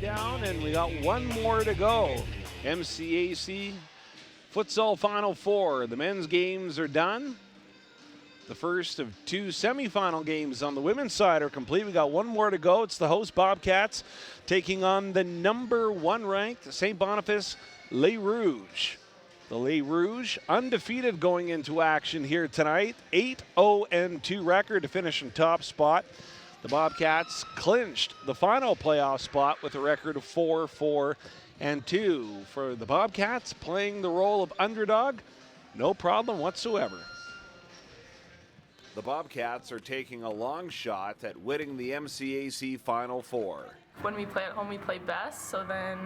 Down, and we got one more to go. MCAC Futsal Final Four. The men's games are done. The first of two semifinal games on the women's side are complete. We got one more to go. It's the host Bobcats taking on the number 1 ranked St. Boniface Les Rouges. The Les Rouges undefeated going into action here tonight. 8-0-2 record to finish in top spot. The Bobcats clinched the final playoff spot with a record of 4-4-2. For the Bobcats, playing the role of underdog, no problem whatsoever. The Bobcats are taking a long shot at winning the MCAC Final Four. When we play at home, we play best, so then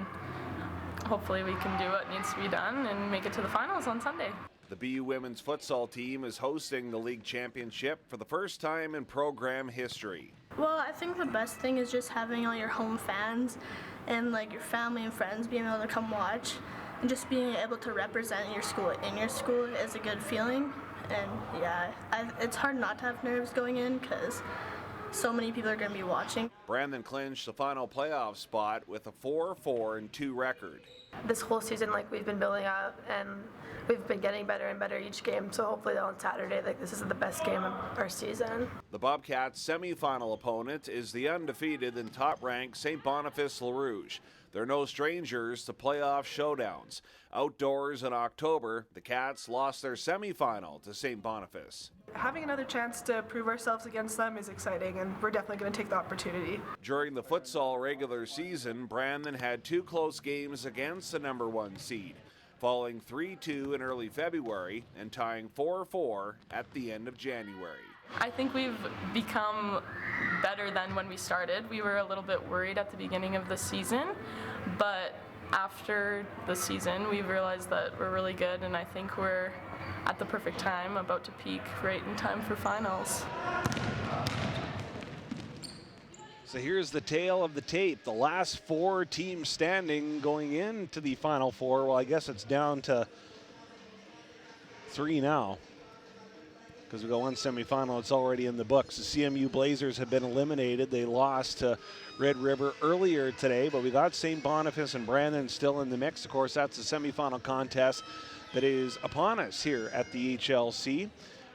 hopefully we can do what needs to be done and make it to the finals on Sunday. The BU women's futsal team is hosting the league championship for the first time in program history. Well, I think the best thing is just having all your home fans and like your family and friends being able to come watch, and just being able to represent your school in your school is a good feeling. And yeah, it's hard not to have nerves going in because so many people are going to be watching. Brandon clinched the final playoff spot with a 4-4-2 record. This whole season, we've been building up, and we've been getting better and better each game. So hopefully on Saturday, this is the best game of our season. The Bobcats' semifinal opponent is the undefeated and top-ranked St. Boniface Les Rouges. They're no strangers to playoff showdowns. Outdoors in October, the Cats lost their semifinal to St. Boniface. Having another chance to prove ourselves against them is exciting, and we're definitely going to take the opportunity. During the futsal regular season, Brandon had 2 close games against the number 1 seed, falling 3-2 in early February and tying 4-4 at the end of January. I think we've become better than when we started. We were a little bit worried at the beginning of the season, but after the season, we realized that we're really good, and I think we're at the perfect time, about to peak right in time for finals. So here's the tale of the tape. The last 4 teams standing going into the Final Four. Well, I guess it's down to 3 now, because we got one semifinal. It's already in the books. The CMU Blazers have been eliminated. They lost to Red River earlier today, but we got St. Boniface and Brandon still in the mix. Of course, that's the semifinal contest that is upon us here at the HLC.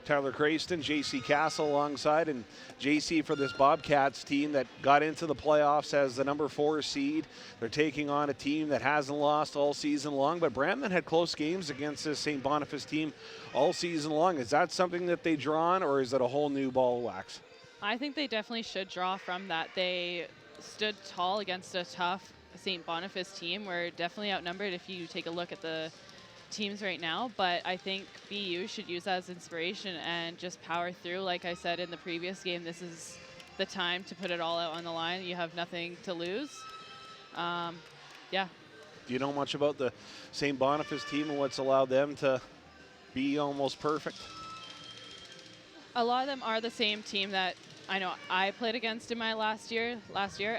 Tyler Crayston, JC Castle alongside, and JC for this Bobcats team that got into the playoffs as the number 4 seed. They're taking on a team that hasn't lost all season long, but Brandon had close games against this St. Boniface team all season long. Is that something that they draw on, or is it a whole new ball of wax? I think they definitely should draw from that. They stood tall against a tough St. Boniface team. We're definitely outnumbered if you take a look at the teams right now, but I think BU should use that as inspiration and just power through. Like I said in the previous game, this is the time to put it all out on the line. You have nothing to lose. Yeah. Do you know much about the St. Boniface team and what's allowed them to be almost perfect? A lot of them are the same team that I know I played against in my last year,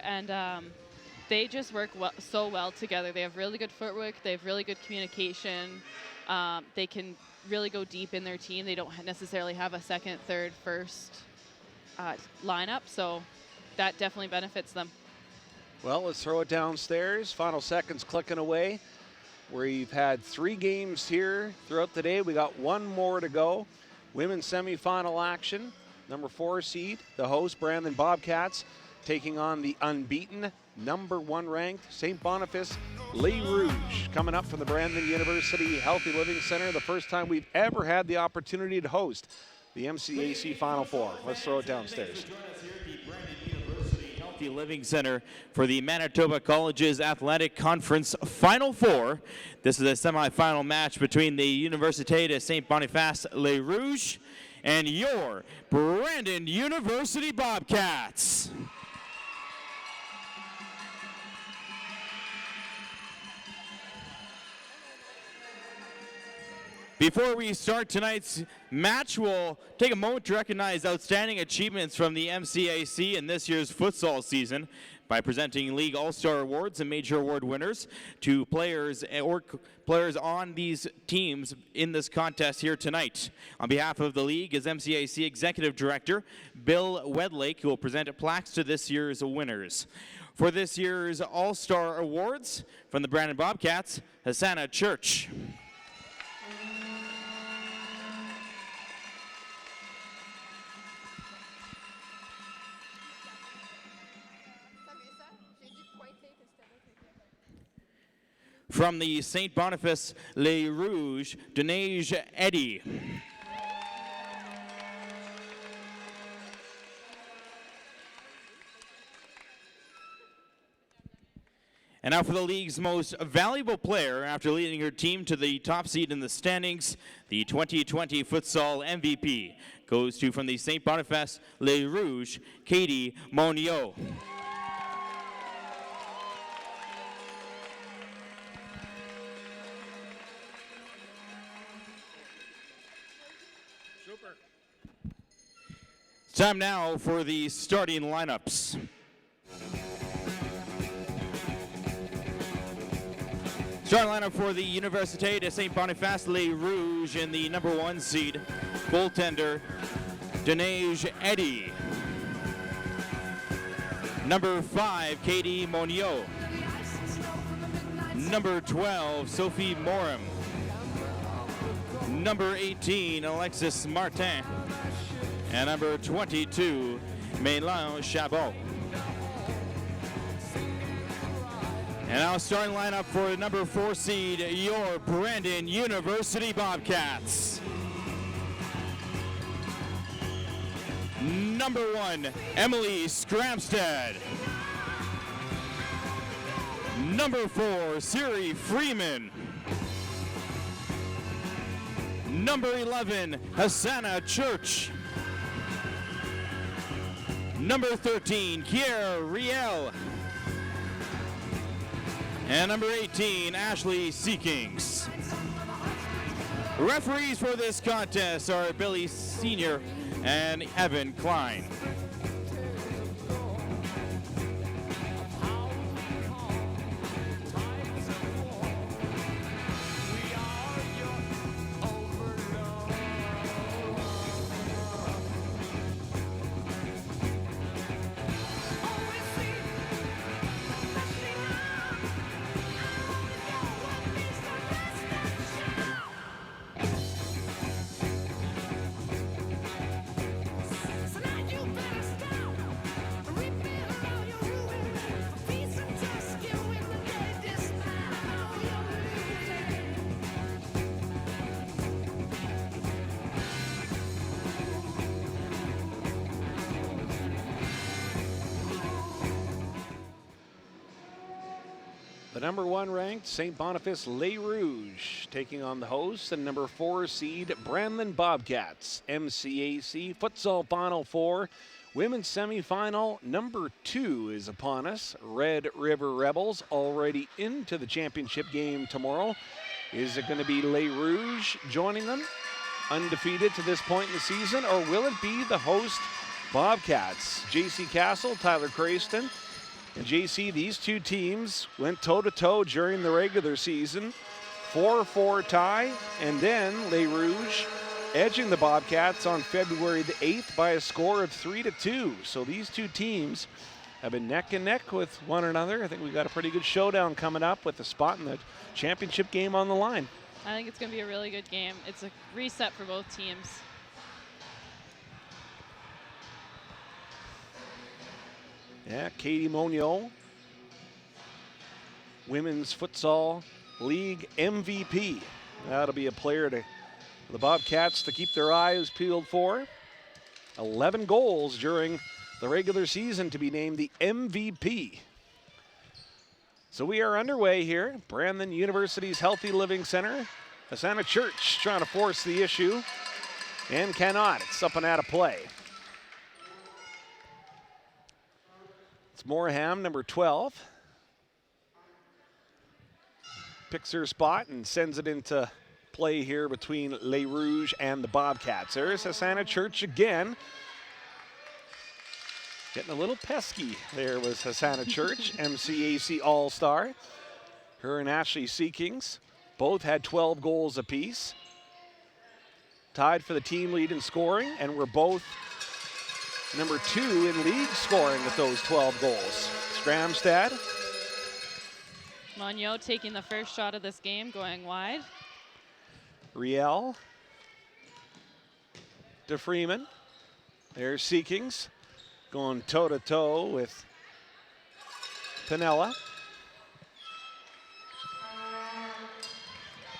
and they just work so well together. They have really good footwork. They have really good communication. They can really go deep in their team. They don't necessarily have a second, third, first lineup, so that definitely benefits them. Well, let's throw it downstairs. Final seconds clicking away. We've had 3 games here throughout the day. We got one more to go. Women's semifinal action. Number 4 seed, the host, Brandon Bobcats, taking on the unbeaten number 1 ranked St. Boniface Les Rouges, coming up from the Brandon University Healthy Living Center. The first time we've ever had the opportunity to host the MCAC Final Four. Let's throw it downstairs. Healthy Living Center for the Manitoba Colleges Athletic Conference Final Four. This is a semifinal match between the Université de St. Boniface Les Rouges and your Brandon University Bobcats. Before we start tonight's match, we'll take a moment to recognize outstanding achievements from the MCAC in this year's futsal season. by presenting League All-Star Awards and Major Award winners to players or players on these teams in this contest here tonight. On behalf of the league is MCAC Executive Director Bill Wedlake, who will present plaques to this year's winners. For this year's All-Star Awards from the Brandon Bobcats, Hosanna Church. From the St. Boniface Les Rouges, Deneige Eddy. And now for the league's most valuable player after leading her team to the top seed in the standings, the 2020 Futsal MVP goes to, from the St. Boniface Les Rouges, Katie Monio. Super. It's time now for the starting lineups. Starting lineup for the Université de St. Boniface Les Rouges in the number 1 seed, goaltender Deneige Eddy. Number 5, Katie Monio. Number 12, Sophie Morim. Number 18, Alexis Martin. And number 22, Mélan Chabot. And now starting lineup for the number 4 seed, your Brandon University Bobcats. Number 1, Emily Scramstead. Number 4, Siri Freeman. Number 11, Hosanna Church. Number 13, Kier Riel. And number 18, Ashley Seekings. Referees for this contest are Billy Sr. and Evan Klein. The number 1 ranked St. Boniface Les Rouges taking on the hosts and number 4 seed Brandon Bobcats. MCAC Futsal Final 4. Women's semifinal number 2 is upon us. Red River Rebels already into the championship game tomorrow. Is it going to be Les Rouges joining them, undefeated to this point in the season, or will it be the host Bobcats? JC Castle, Tyler Crayston. And JC, these two teams went toe-to-toe during the regular season. 4-4 tie, and then Les Rouges edging the Bobcats on February the 8th by a score of 3-2. So these two teams have been neck and neck with one another. I think we've got a pretty good showdown coming up with a spot in the championship game on the line. I think it's going to be a really good game. It's a reset for both teams. Yeah, Katie Monio, Women's Futsal League MVP. That'll be a player to the Bobcats to keep their eyes peeled for. 11 goals during the regular season to be named the MVP. So we are underway here. Brandon University's Healthy Living Center. Hosanna Church trying to force the issue and cannot. It's up and out of play. Moreham, number 12, picks her spot and sends it into play here between Les Rouges and the Bobcats. There's Hosanna Church again. Getting a little pesky there was Hosanna Church, MCAC All-Star. Her and Ashley Seekings both had 12 goals apiece. Tied for the team lead in scoring, and we're both number 2 in league scoring with those 12 goals. Scramstad. Monyo taking the first shot of this game, going wide. Riel to Freeman. There's Seekings going toe-to-toe with Pinella.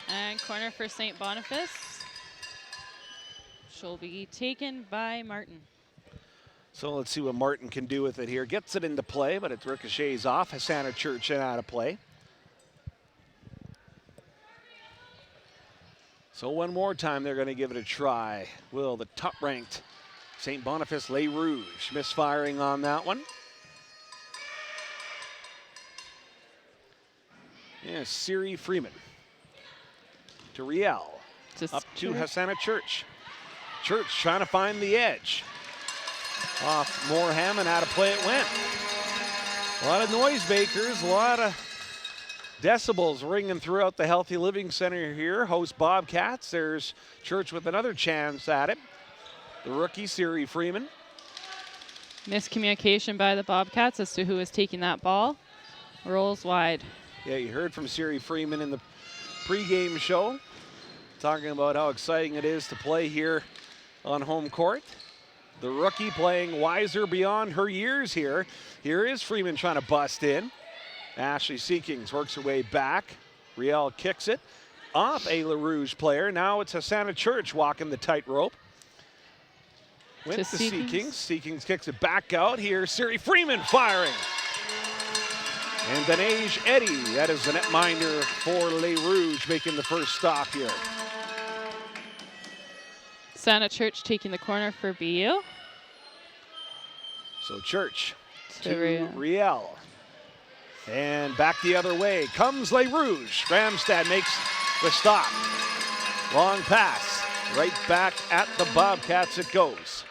And corner for St. Boniface. She'll be taken by Martin. So let's see what Martin can do with it here. Gets it into play, but it ricochets off. Hosanna Church and out of play. So one more time they're going to give it a try. Will the top-ranked St. Boniface Les Rouges misfiring on that one. Yeah, Siri Freeman to Riel. Up to Hosanna Church. Church trying to find the edge. Off Moreham and out of play it went. A lot of noisemakers, a lot of decibels ringing throughout the Healthy Living Center here. Host Bobcats. There's Church with another chance at it. The rookie, Siri Freeman. Miscommunication by the Bobcats as to who is taking that ball. Rolls wide. Yeah, you heard from Siri Freeman in the pregame show, talking about how exciting it is to play here on home court. The rookie playing wiser beyond her years here. Here is Freeman trying to bust in. Ashley Seekings works her way back. Riel kicks it off a La Rouge player. Now it's Hosanna Church walking the tightrope. Went to Seekings. Seekings kicks it back out. Here, Siri Freeman firing. And Denage Eddy, that is the netminder for Les Rouges, making the first stop here. Hosanna Church taking the corner for BU. So Church to Riel. And back the other way comes Les Rouges. Scramstad makes the stop. Long pass. Right back at the Bobcats it goes.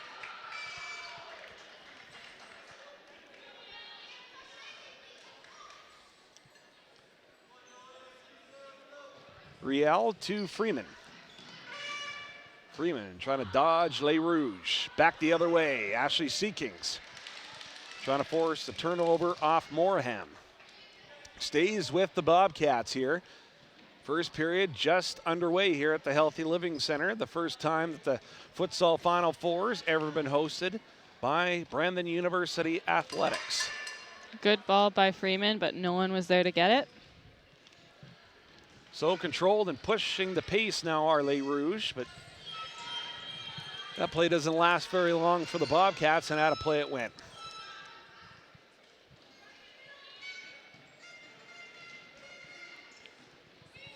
Riel to Freeman. Freeman trying to dodge Les Rouges. Back the other way. Ashley Seekings trying to force the turnover off Moreham. Stays with the Bobcats here. First period just underway here at the Healthy Living Center. The first time that the Futsal Final Four has ever been hosted by Brandon University Athletics. Good ball by Freeman, but no one was there to get it. So controlled and pushing the pace now are Les Rouges, but that play doesn't last very long for the Bobcats, and out of play it went.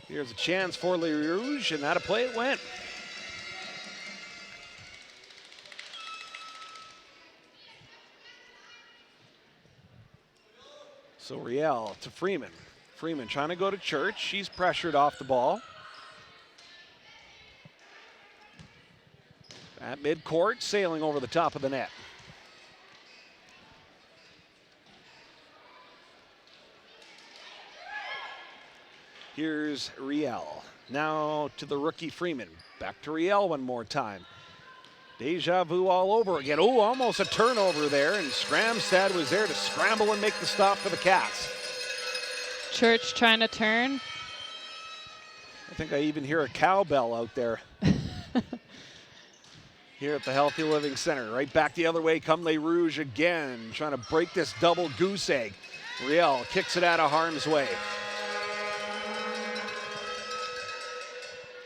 Here's a chance for Les Rouges, and out of play it went. So Riel to Freeman. Freeman trying to go to Church. She's pressured off the ball. At midcourt, sailing over the top of the net. Here's Riel. Now to the rookie Freeman. Back to Riel one more time. Deja vu all over again. Oh, almost a turnover there, and Scramstad was there to scramble and make the stop for the Cats. Church trying to turn. I think I even hear a cowbell out there. Here at the Healthy Living Center. Right back the other way come Les Rouges again, trying to break this double goose egg. Riel kicks it out of harm's way.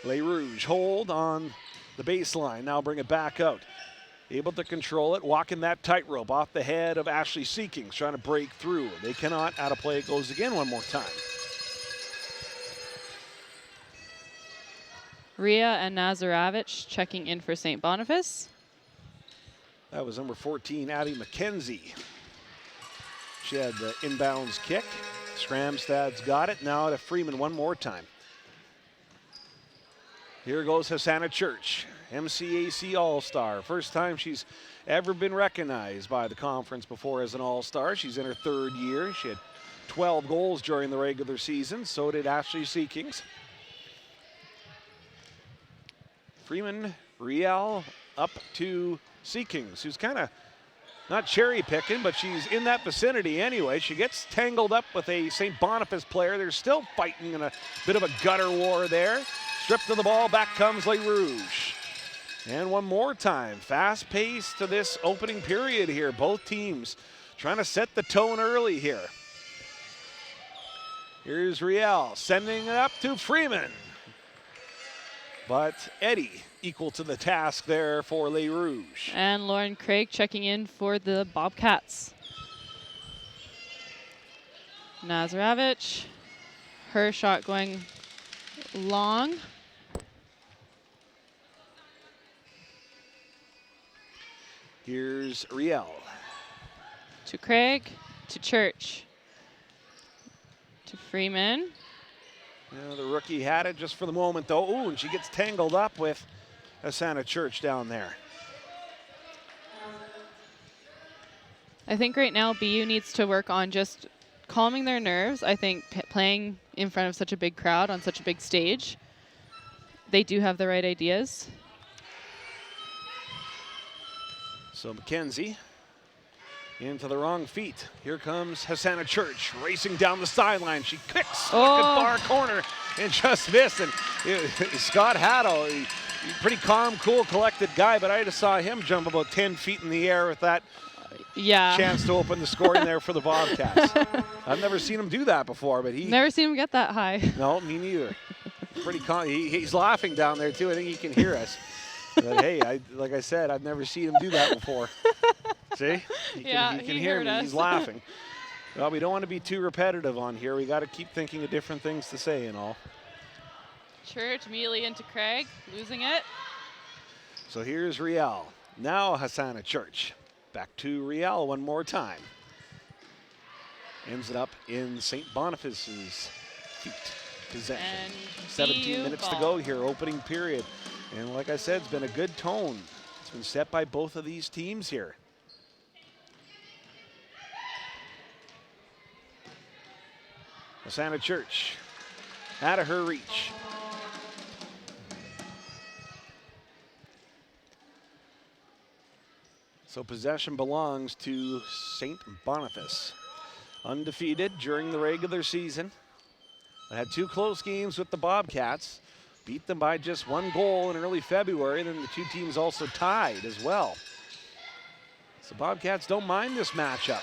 Les Rouges hold on the baseline, now bring it back out. Able to control it, walking that tightrope off the head of Ashley Seekings, trying to break through. They cannot, out of play it goes again one more time. Rhea and Nazarovich checking in for St. Boniface. That was number 14, Addie McKenzie. She had the inbounds kick. Scramstad's got it. Now to Freeman one more time. Here goes Hosanna Church. MCAC All-Star. First time she's ever been recognized by the conference before as an All-Star. She's in her 3rd year. She had 12 goals during the regular season. So did Ashley Seekings. Freeman, Riel up to Seekings, who's kind of not cherry picking, but she's in that vicinity anyway. She gets tangled up with a St. Boniface player. They're still fighting in a bit of a gutter war there. Stripped of the ball, back comes Les Rouges. And one more time, fast pace to this opening period here. Both teams trying to set the tone early here. Here's Riel sending it up to Freeman. But Eddie equal to the task there for Les Rouges. And Lauren Craig checking in for the Bobcats. Nazarovich, her shot going long. Here's Riel. To Craig, to Church, to Freeman. Yeah, the rookie had it just for the moment, though. Ooh, and she gets tangled up with Asana Church down there. I think right now BU needs to work on just calming their nerves. I think playing in front of such a big crowd on such a big stage, they do have the right ideas. So McKenzie into the wrong feet. Here comes Hasana Church racing down the sideline. She kicks far corner and just missed. And Scott Haddo, pretty calm, cool, collected guy, but I just saw him jump about 10 feet in the air with that chance to open the scoring there for the Bobcats. I've never seen him do that before, but never seen him get that high. No, me neither. Pretty calm. He's laughing down there too. I think he can hear us. But hey, like I said, I've never seen him do that before. See? He can hear me. He's laughing. Well, we don't want to be too repetitive on here. We got to keep thinking of different things to say and all. Church immediately into Craig, losing it. So here's Riel. Now Hasana Church. Back to Riel one more time. Ends it up in St. Boniface's feet. Possession. And 17 minutes to go here, opening period. And like I said, it's been a good tone. It's been set by both of these teams here. Asana Church out of her reach. So possession belongs to St. Boniface. Undefeated during the regular season. I had 2 close games with the Bobcats. Beat them by just 1 goal in early February. Then the 2 teams also tied as well. So Bobcats don't mind this matchup.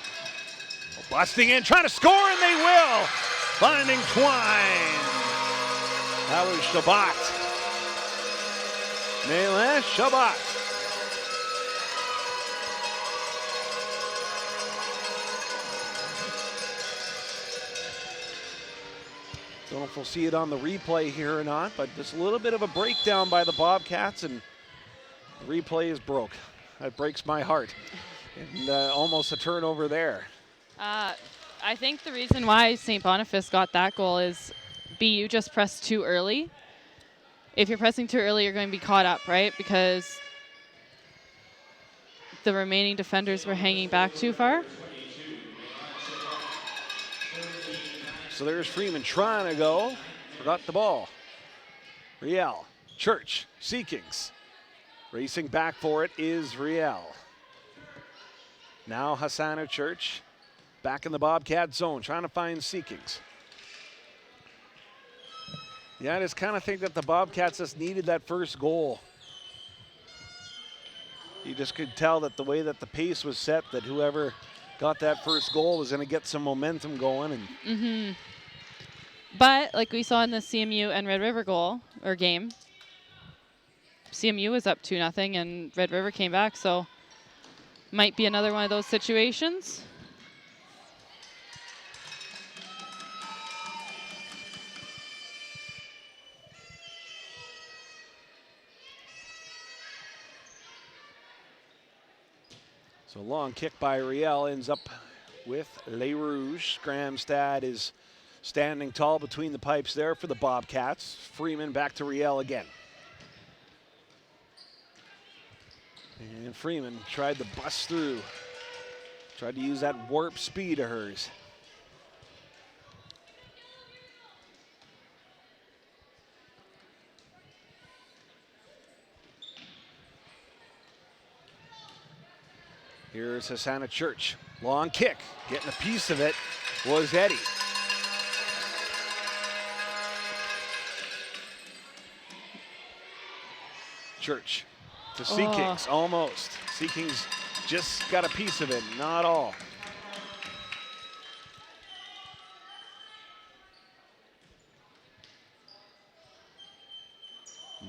Busting in, trying to score, and they will. Finding Twine. That was Shabbat. Melee Shabbat. Don't know if we'll see it on the replay here or not, but just a little bit of a breakdown by the Bobcats, and the replay is broke. That breaks my heart. And almost a turnover there. I think the reason why St. Boniface got that goal is BU just pressed too early. If you're pressing too early, you're going to be caught up, right? Because the remaining defenders were hanging back too far. So there's Freeman trying to go. Forgot the ball. Riel, Church, Seekings. Racing back for it is Riel. Now Hasana Church back in the Bobcat zone, trying to find Seekings. Yeah, I just kind of think that the Bobcats just needed that first goal. You just could tell that the way that the pace was set, that whoever got that first goal was going to get some momentum going. And But like we saw in the CMU and Red River game, CMU was up 2-0 and Red River came back, so might be another one of those situations. So long kick by Riel ends up with Les Rouges. Gramstad is standing tall between the pipes there for the Bobcats. Freeman back to Riel again. And Freeman tried to bust through. Tried to use that warp speed of hers. Here's Hosanna Church. Long kick. Getting a piece of it was Eddie. Church to Sea Kings, almost. Sea Kings just got a piece of it, not all.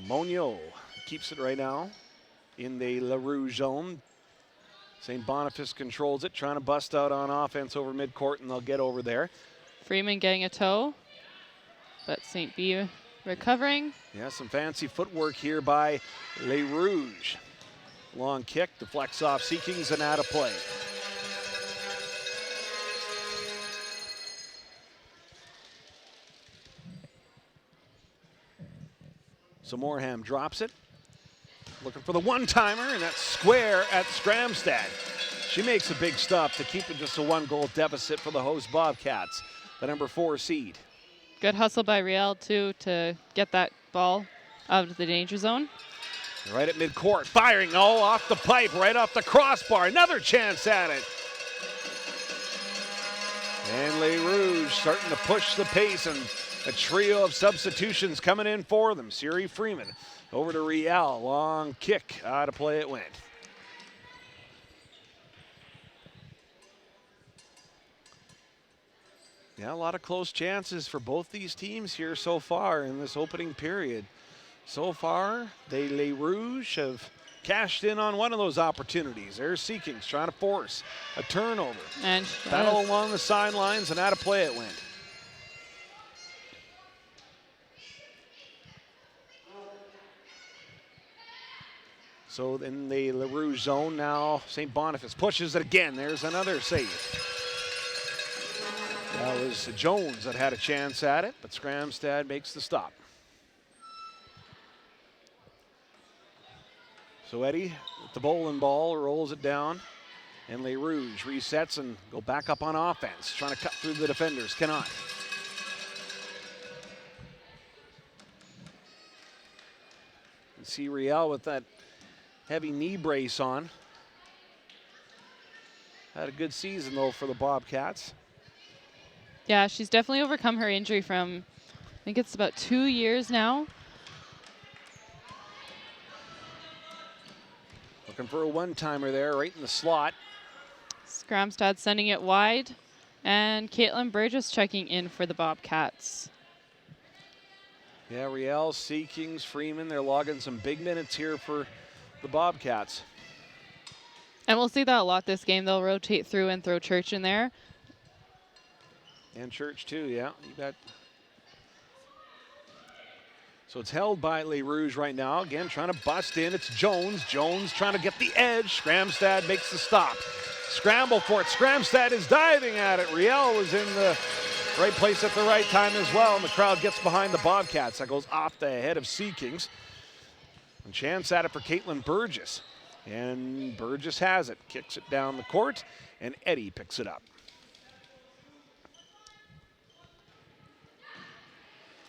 Monio keeps it right now in the LaRouge zone. St. Boniface controls it, trying to bust out on offense over midcourt, and they'll get over there. Freeman getting a toe, but St. B recovering. Yeah, some fancy footwork here by Les Rouges. Long kick, deflects off Sea Kings and out of play. So Moreham drops it. Looking for the one-timer, and that's square at Scramstad. She makes a big stop to keep it just a 1-goal deficit for the host Bobcats, the number 4 seed. Good hustle by Riel, too, to get that ball out of the danger zone. Right at midcourt, firing all off the pipe, right off the crossbar. Another chance at it. And Les Rouges starting to push the pace, and a trio of substitutions coming in for them. Siri Freeman over to Riel, long kick, out of play it went. Yeah, a lot of close chances for both these teams here so far in this opening period. So far, Les Rouges have cashed in on one of those opportunities. There's Sea Kings trying to force a turnover. And battle along the sidelines, and out of play it went. So in the LaRouge zone now, St. Boniface pushes it again. There's another save. That was Jones that had a chance at it, but Scramstad makes the stop. So Eddie with the bowling ball rolls it down, and Les Rouges resets and go back up on offense, trying to cut through the defenders, cannot. You see Riel with that heavy knee brace on. Had a good season though for the Bobcats. Yeah, she's definitely overcome her injury from, I think it's about 2 years now. Looking for a one-timer there, right in the slot. Scramstad sending it wide, and Caitlin Burgess checking in for the Bobcats. Yeah, Riel, Sea Kings, Freeman, they're logging some big minutes here for the Bobcats. And we'll see that a lot this game. They'll rotate through and throw Church in there. And Church too, yeah. You got. So it's held by Les Rouges right now. Again, trying to bust in. It's Jones. Jones trying to get the edge. Scramstad makes the stop. Scramble for it. Scramstad is diving at it. Riel was in the right place at the right time as well, and the crowd gets behind the Bobcats. That goes off the head of Sea Kings. And chance at it for Caitlin Burgess. And Burgess has it. Kicks it down the court, and Eddie picks it up.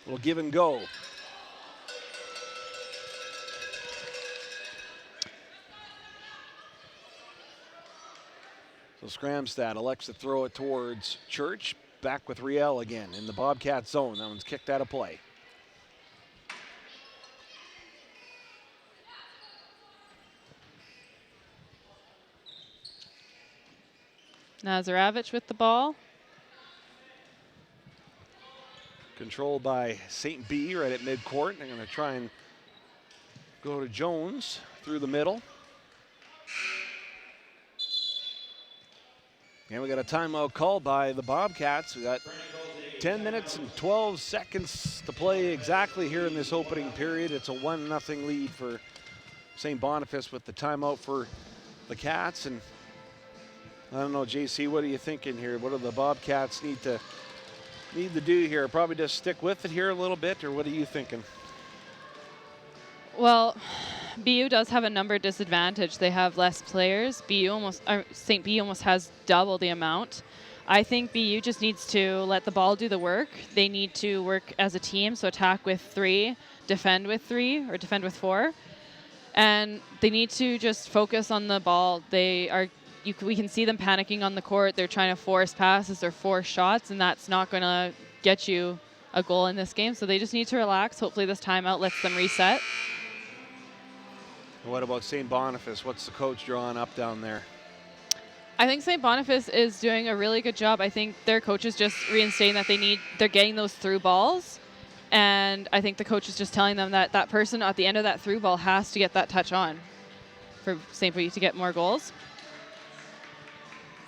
We'll give and go. So Scramstad elects to throw it towards Church. Back with Riel again in the Bobcat zone. That one's kicked out of play. Nazaravich with the ball. Controlled by St. B right at midcourt. They're going to try and go to Jones through the middle. And we got a timeout called by the Bobcats. We got 10 minutes and 12 seconds to play exactly here in this opening period. It's a 1-0 lead for St. Boniface with the timeout for the Cats. And I don't know, JC, what are you thinking here? What do the Bobcats need to do here? Probably just stick with it here a little bit, or what are you thinking? Well, BU does have a number disadvantage. They have less players. St. B almost has double the amount. I think BU just needs to let the ball do the work. They need to work as a team, so attack with 3, defend with 3, or defend with 4. And they need to just focus on the ball. We can see them panicking on the court. They're trying to force passes or force shots, and that's not going to get you a goal in this game. So they just need to relax. Hopefully this timeout lets them reset. What about St. Boniface? What's the coach drawing up down there? I think St. Boniface is doing a really good job. I think their coach is just reinstating that they're getting those through balls. And I think the coach is just telling them that that person at the end of that through ball has to get that touch on for St. B to get more goals.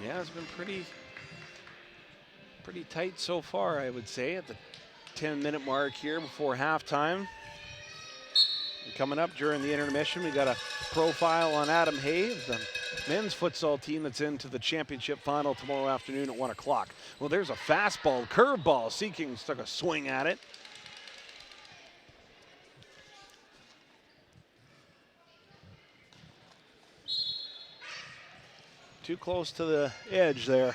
Yeah, it's been pretty tight so far, I would say, at the 10-minute mark here before halftime. And coming up during the intermission, we got a profile on Adam Hay, the men's futsal team that's into the championship final tomorrow afternoon at 1 o'clock. Well, there's a fastball, curveball. Seekings took a swing at it. Too close to the edge there.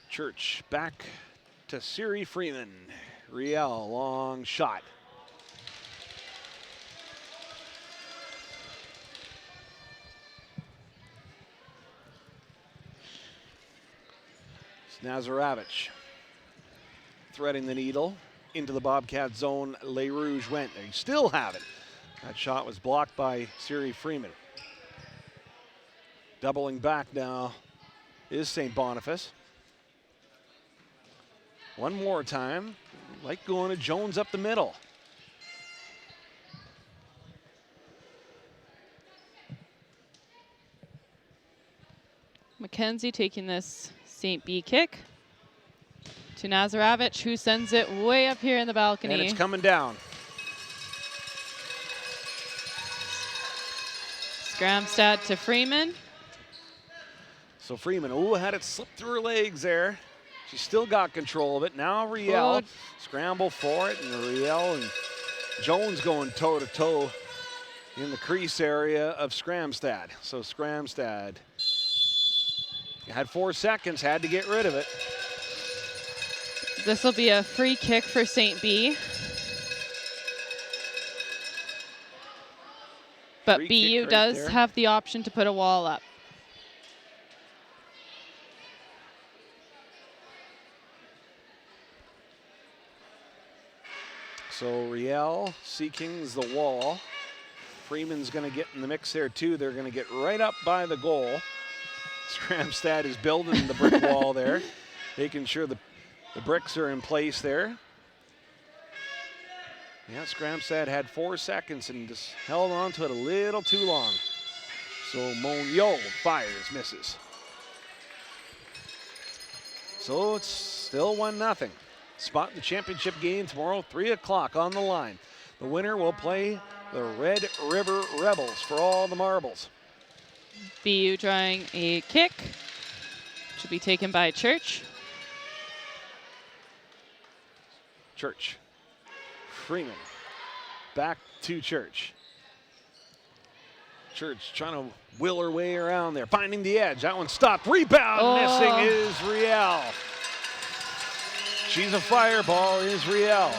Church back to Siri Freeman. Riel, long shot. Nazarovich threading the needle into the Bobcat zone. Les Rouges went. They still have it. That shot was blocked by Siri Freeman. Doubling back now is St. Boniface. One more time. Like going to Jones up the middle. Mackenzie taking this St. B kick to Nazarovich, who sends it way up here in the balcony. And it's coming down. Skramstad to Freeman. So Freeman, had it slip through her legs there. She still got control of it. Now Riel scramble for it, and Riel and Jones going toe-to-toe in the crease area of Skramstad. So Skramstad had 4 seconds, had to get rid of it. This will be a free kick for St. B. But Free BU kick right does there. have the option to put a wall up. So Riel seeking the wall. Freeman's going to get in the mix there too. They're going to get right up by the goal. Skramstad is building the brick wall there, making sure the bricks are in place there. Yeah, Skramstad had 4 seconds and just held on to it a little too long. So Monyo fires, misses. So it's still 1-0. Spot the championship game tomorrow, 3 o'clock on the line. The winner will play the Red River Rebels for all the marbles. BU drawing a kick. Should be taken by Church. Church. Freeman. Back to Church. Church trying to will her way around there. Finding the edge. That one stopped. Rebound. Missing is Riel. She's a fireball, is Riel.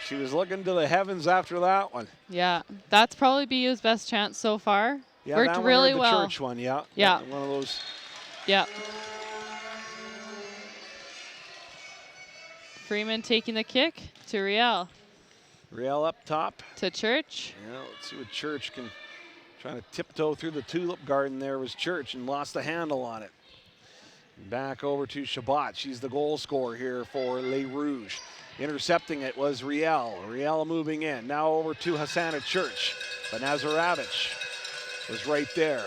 She was looking to the heavens after that one. Yeah, that's probably BU's best chance so far. Yeah, Worked that really one, well. the Church one, yeah. Yeah. One of those. Yeah. Freeman taking the kick to Riel. Riel up top. To Church. Yeah, let's see what Church can. Trying to tiptoe through the tulip garden there was Church and lost the handle on it. Back over to Shabbat. She's the goal scorer here for Les Rouges. Intercepting it was Riel. Riel moving in. Now over to Hassana Church. But Nazarovich was right there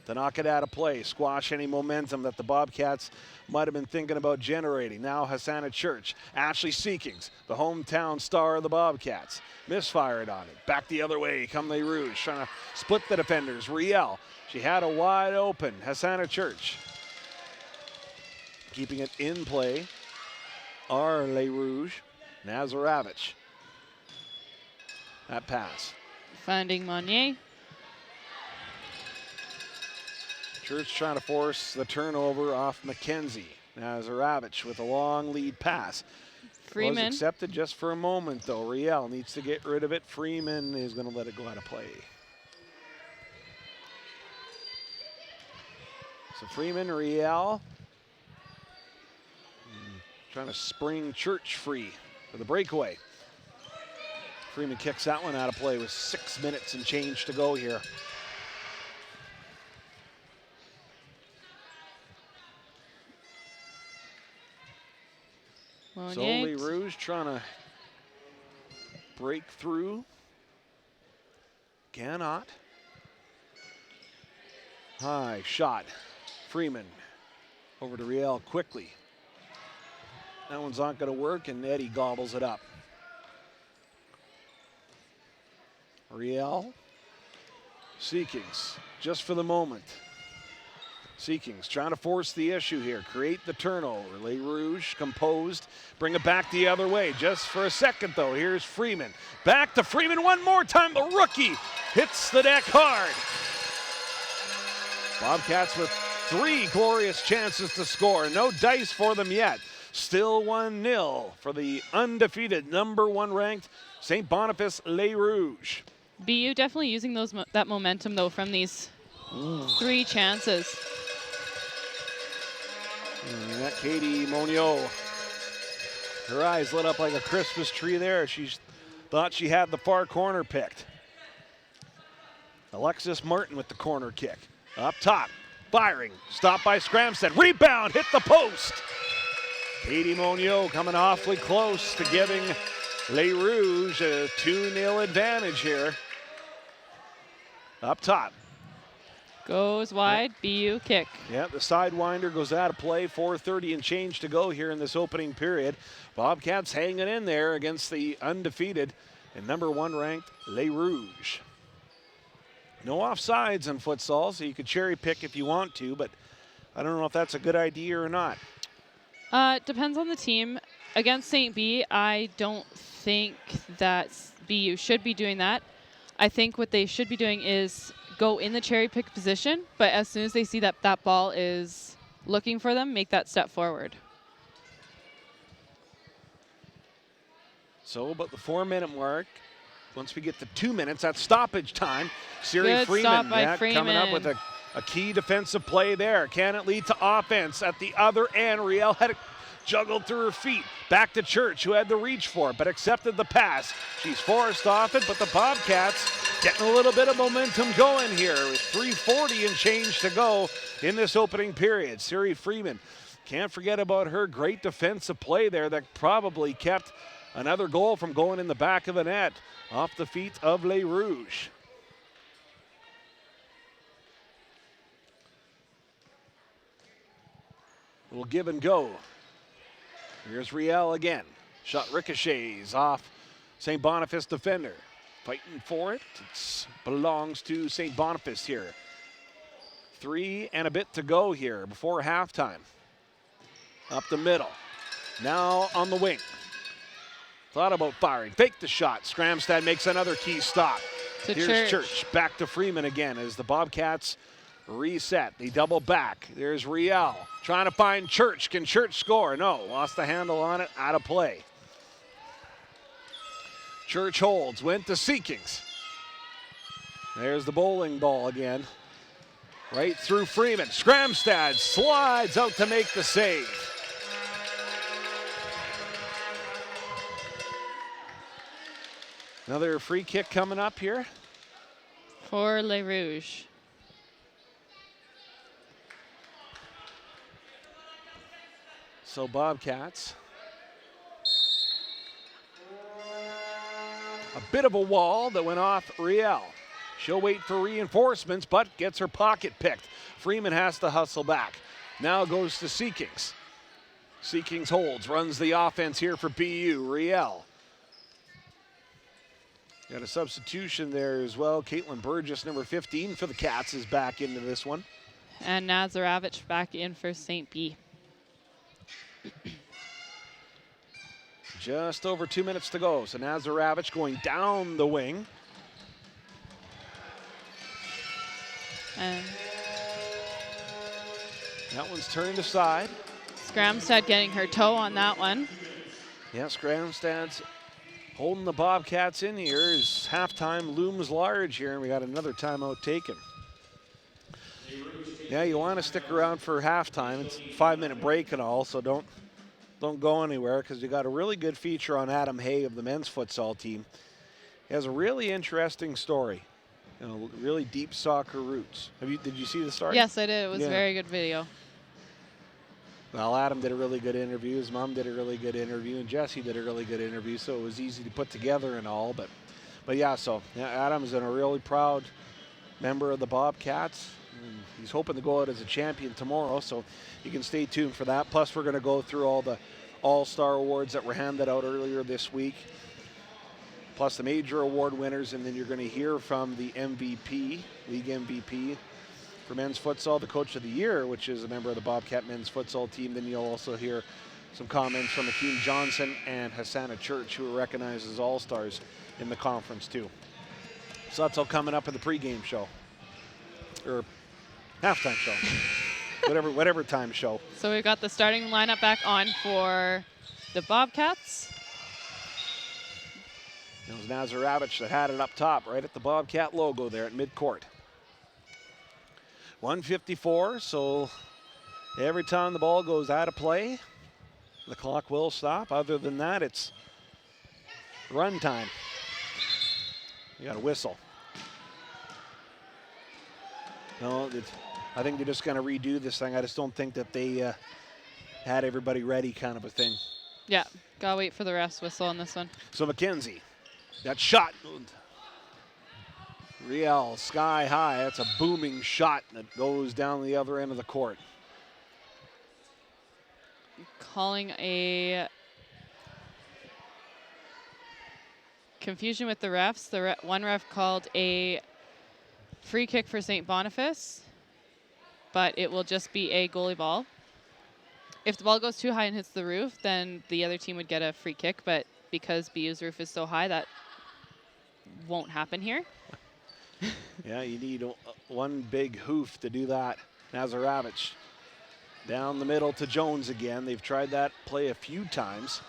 to knock it out of play, squash any momentum that the Bobcats might have been thinking about generating. Now Hassana Church. Ashley Seekings, the hometown star of the Bobcats. Misfired on it. Back the other way come Les Rouges, trying to split the defenders. Riel, she had a wide open Hassana Church. keeping it in play are Les Rouges. Nazarovich. That pass. Finding Monnier. Church trying to force the turnover off McKenzie. Nazarovich with a long lead pass. Freeman. Was accepted just for a moment, though. Riel needs to get rid of it. Freeman is going to let it go out of play. So Freeman, Riel. Trying to spring Church free for the breakaway. Freeman kicks that one out of play with 6 minutes and change to go here. So Les Rouges trying to break through. Cannot. High shot. Freeman over to Riel quickly. That one's not going to work, and Eddie gobbles it up. Riel. Seekings, just for the moment. Seekings trying to force the issue here, create the turnover. Les Rouges composed, bring it back the other way. Just for a second, though, here's Freeman. Back to Freeman one more time. The rookie hits the deck hard. Bobcats with 3 glorious chances to score. No dice for them yet. Still 1-0 for the undefeated #1 ranked St. Boniface Les Rouges. BU definitely using that momentum, though, from these 3 chances. And that Katie Monio, her eyes lit up like a Christmas tree there. She thought she had the far corner picked. Alexis Martin with the corner kick. Up top, firing, stopped by Skramstad. Rebound, hit the post. Katie Monio coming awfully close to giving Les Rouges a 2-0 advantage here. Up top. Goes wide, BU kick. Yeah, the sidewinder goes out of play. 4:30 and change to go here in this opening period. Bobcats hanging in there against the undefeated and #1 ranked Les Rouges. No offsides in futsal, so you could cherry pick if you want to, but I don't know if that's a good idea or not. Depends on the team. Against St. B, I don't think that BU should be doing that. I think what they should be doing is go in the cherry pick position, but as soon as they see that that ball is looking for them, make that step forward. So about the 4-minute mark, once we get to 2 minutes, that's stoppage time. Siri Good Freeman, stop by Freeman. coming up with a key defensive play there. Can it lead to offense at the other end? Riel had it juggled through her feet. Back to Church, who had the reach for it, but accepted the pass. She's forced off it, but the Bobcats getting a little bit of momentum going here with 3:40 and change to go in this opening period. Siri Freeman, can't forget about her great defensive play there that probably kept another goal from going in the back of the net off the feet of Les Rouges. Little give and go. Here's Riel again. Shot ricochets off St. Boniface defender. Fighting for it. It belongs to St. Boniface here. 3 and a bit to go here before halftime. Up the middle. Now on the wing. Thought about firing. Faked the shot. Skramstad makes another key stop. Here's Church. Back to Freeman again as the Bobcats reset. They double back. There's Riel trying to find Church. Can Church score? No. Lost the handle on it. Out of play. Church holds. Went to Seekings. There's the bowling ball again. Right through Freeman. Skramstad slides out to make the save. Another free kick coming up here. For Les Rouges. So Bobcats. A bit of a wall that went off Riel. She'll wait for reinforcements, but gets her pocket picked. Freeman has to hustle back. Now goes to Seekings. Seekings holds, runs the offense here for BU. Riel. Got a substitution there as well. Caitlin Burgess, number 15 for the Cats, is back into this one. And Nazarovich back in for St. B. Just over 2 minutes to go. So Nazarovich going down the wing. And That one's turned aside. Scramstad getting her toe on that one. Yeah, Scramstad's holding the Bobcats in here as halftime looms large here, and we got another timeout taken. Yeah, you want to stick around for halftime. It's a 5-minute break and all, so don't go anywhere because you got a really good feature on Adam Hay of the men's futsal team. He has a really interesting story. You know, really deep soccer roots. Did you see the story? Yes, I did. It was a very good video. Well, Adam did a really good interview. His mom did a really good interview, and Jesse did a really good interview, so it was easy to put together and all. But yeah, so yeah, Adam's a really proud member of the Bobcats. And he's hoping to go out as a champion tomorrow, so you can stay tuned for that. Plus, we're going to go through all the All-Star awards that were handed out earlier this week, plus the major award winners, and then you're going to hear from the MVP, league MVP, for men's futsal, the coach of the year, which is a member of the Bobcat men's futsal team. Then you'll also hear some comments from Akeem Johnson and Hassana Church, who are recognized as all-stars in the conference too. So that's all coming up in the pregame show, or halftime show, whatever time show. So we've got the starting lineup back on for the Bobcats. It was Nazarovich that had it up top, right at the Bobcat logo there at midcourt. 1:54, so every time the ball goes out of play, the clock will stop. Other than that, it's run time. You got a whistle. No, I think they're just going to redo this thing. I just don't think that they had everybody ready, kind of a thing. Yeah, gotta wait for the refs whistle on this one. So McKenzie, that shot. Riel, sky high. That's a booming shot that goes down the other end of the court. Calling a confusion with the refs. One ref called a free kick for St. Boniface, but it will just be a goalie ball. If the ball goes too high and hits the roof, then the other team would get a free kick, but because BU's roof is so high, that won't happen here. Yeah, you need one big hoof to do that. Nazarovich down the middle to Jones again. They've tried that play a few times.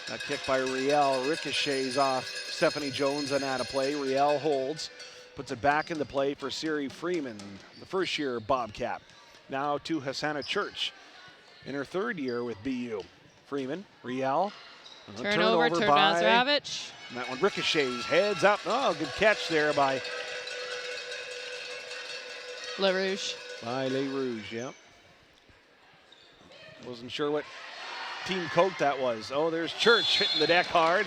That kick by Riel ricochets off Stephanie Jones and out of play. Riel holds, puts it back into play for Siri Freeman, the first year Bobcat. Now to Hassana Church in her third year with BU. Freeman, Riel. Turnover to Nazarovich. And that one ricochets, heads up. Oh, good catch there by LaRouche. By LaRouche, yeah. Wasn't sure what team coat that was. Oh, there's Church hitting the deck hard.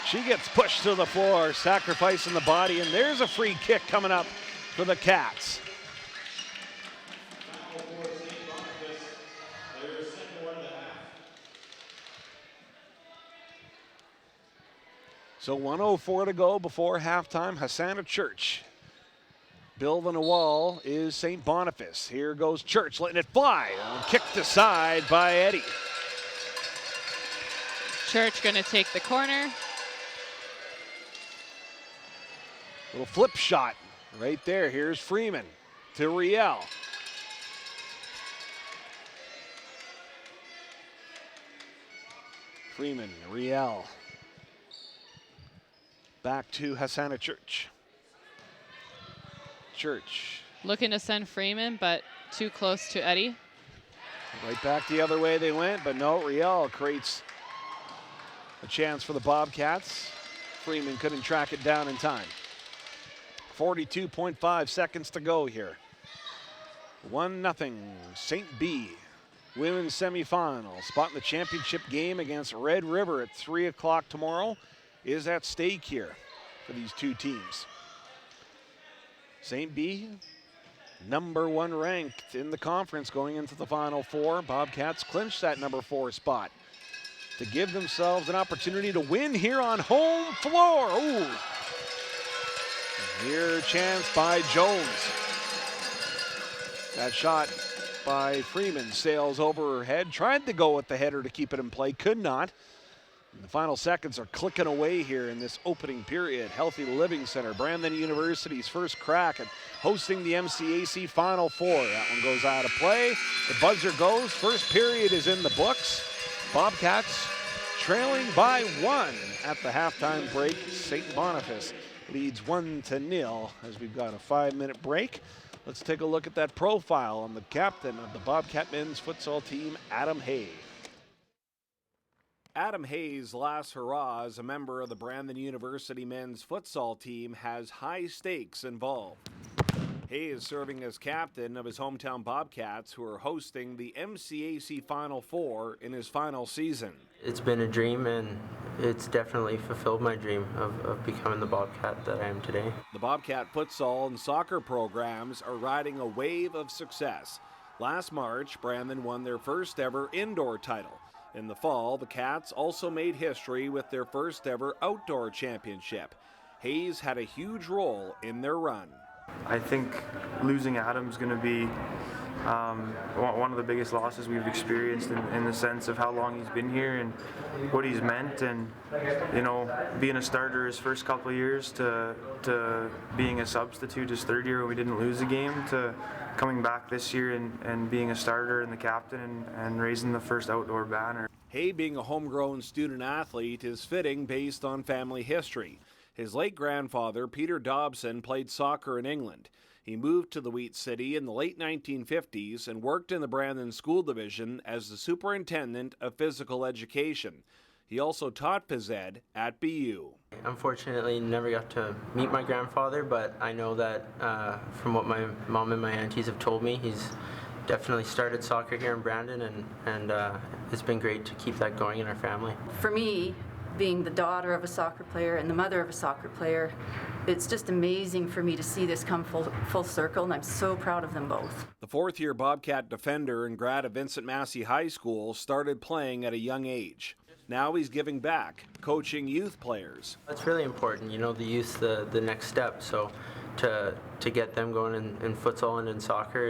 She gets pushed to the floor, sacrificing the body, and there's a free kick coming up for the Cats. So 1:04 to go before halftime. Hassana Church. Building a wall is St. Boniface. Here goes Church, letting it fly. Kicked aside by Eddie. Church gonna take the corner. Little flip shot right there. Here's Freeman to Riel. Freeman, Riel. Back to Hassana Church. Church. Looking to send Freeman, but too close to Eddie. Right back the other way they went, but no, Riel creates a chance for the Bobcats. Freeman couldn't track it down in time. 42.5 seconds to go here. 1-0, St. B. Women's semifinal. Spot in the championship game against Red River at 3 o'clock tomorrow is at stake here for these two teams. St. B, #1 ranked in the conference going into the Final Four. Bobcats clinched that #4 spot to give themselves an opportunity to win here on home floor. Ooh. Here chance by Jones. That shot by Freeman. Sails over her head. Tried to go with the header to keep it in play. Could not. And the final seconds are clicking away here in this opening period. Healthy Living Center, Brandon University's first crack at hosting the MCAC Final Four. That one goes out of play. The buzzer goes. First period is in the books. Bobcats trailing by 1 at the halftime break. St. Boniface leads 1-0 as we've got a 5-minute break. Let's take a look at that profile on the captain of the Bobcat men's futsal team, Adam Hay. Adam Hay's last hurrah as a member of the Brandon University men's futsal team has high stakes involved. Hay is serving as captain of his hometown Bobcats, who are hosting the MCAC Final Four in his final season. It's been a dream, and it's definitely fulfilled my dream of becoming the Bobcat that I am today. The Bobcat futsal and soccer programs are riding a wave of success. Last March, Brandon won their first ever indoor title. In the fall, the Cats also made history with their first ever outdoor championship. Hayes had a huge role in their run. I think losing Adam's going to be one of the biggest losses we've experienced in the sense of how long he's been here and what he's meant, and you know, being a starter his first couple of years to being a substitute his third year when we didn't lose a game, to coming back this year and being a starter and the captain and raising the first outdoor banner. Hay, being a homegrown student athlete, is fitting based on family history. His late grandfather, Peter Dobson, played soccer in England. He moved to the Wheat City in the late 1950s and worked in the Brandon School Division as the superintendent of physical education. He also taught phys ed at BU. Unfortunately, never got to meet my grandfather, but I know that from what my mom and my aunties have told me, he's definitely started soccer here in Brandon, and it's been great to keep that going in our family. For me, being the daughter of a soccer player and the mother of a soccer player, it's just amazing for me to see this come full circle, and I'm so proud of them both. The fourth-year Bobcat defender and grad of Vincent Massey High School started playing at a young age. Now he's giving back, coaching youth players. It's really important, you know, the youth, the next step. So to get them going in futsal and in soccer,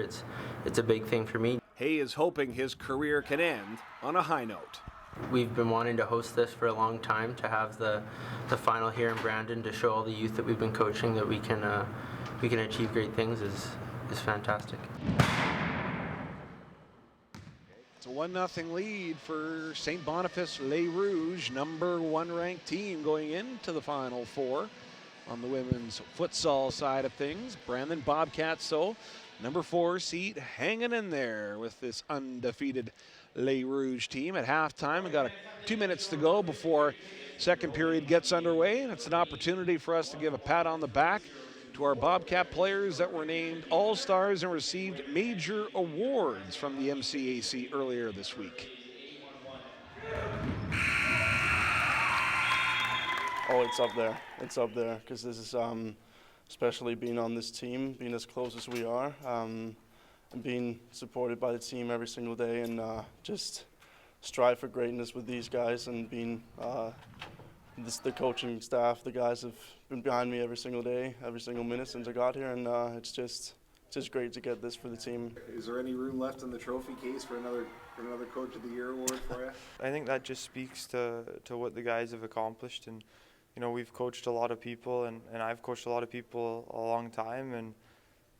it's a big thing for me. Hay is hoping his career can end on a high note. We've been wanting to host this for a long time, to have the final here in Brandon, to show all the youth that we've been coaching that we can achieve great things is fantastic. It's a 1-0 lead for St. Boniface Les Rouges, number 1 ranked team going into the Final Four on the women's futsal side of things. Brandon Bobcats, so number 4 seat hanging in there with this undefeated Les Rouges team. At halftime, we've got 2 minutes to go before second period gets underway, and it's an opportunity for us to give a pat on the back to our Bobcat players that were named All-Stars and received major awards from the MCAC earlier this week. Oh, it's up there. It's up there, because this is, especially being on this team, being as close as we are, and being supported by the team every single day, and just strive for greatness with these guys, and being the coaching staff, the guys have been behind me every single day, every single minute since I got here, and it's just great to get this for the team. Is there any room left in the trophy case for another Coach of the Year award for you? I think that just speaks to what the guys have accomplished, and you know, we've coached a lot of people, and I've coached a lot of people a long time, and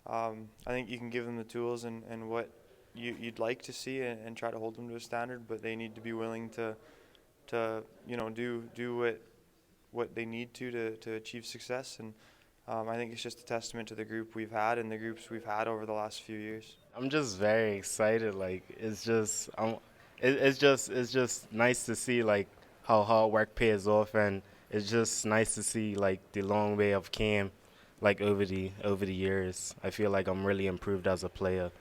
I think you can give them the tools and what you'd like to see, and try to hold them to a standard, but they need to be willing to you know, do what they need to achieve success, and I think it's just a testament to the group we've had and the groups we've had over the last few years. I'm just very excited. Like, it's just nice to see like how hard work pays off, and it's just nice to see like the long way I've came like over the years. I feel like I'm really improved as a player,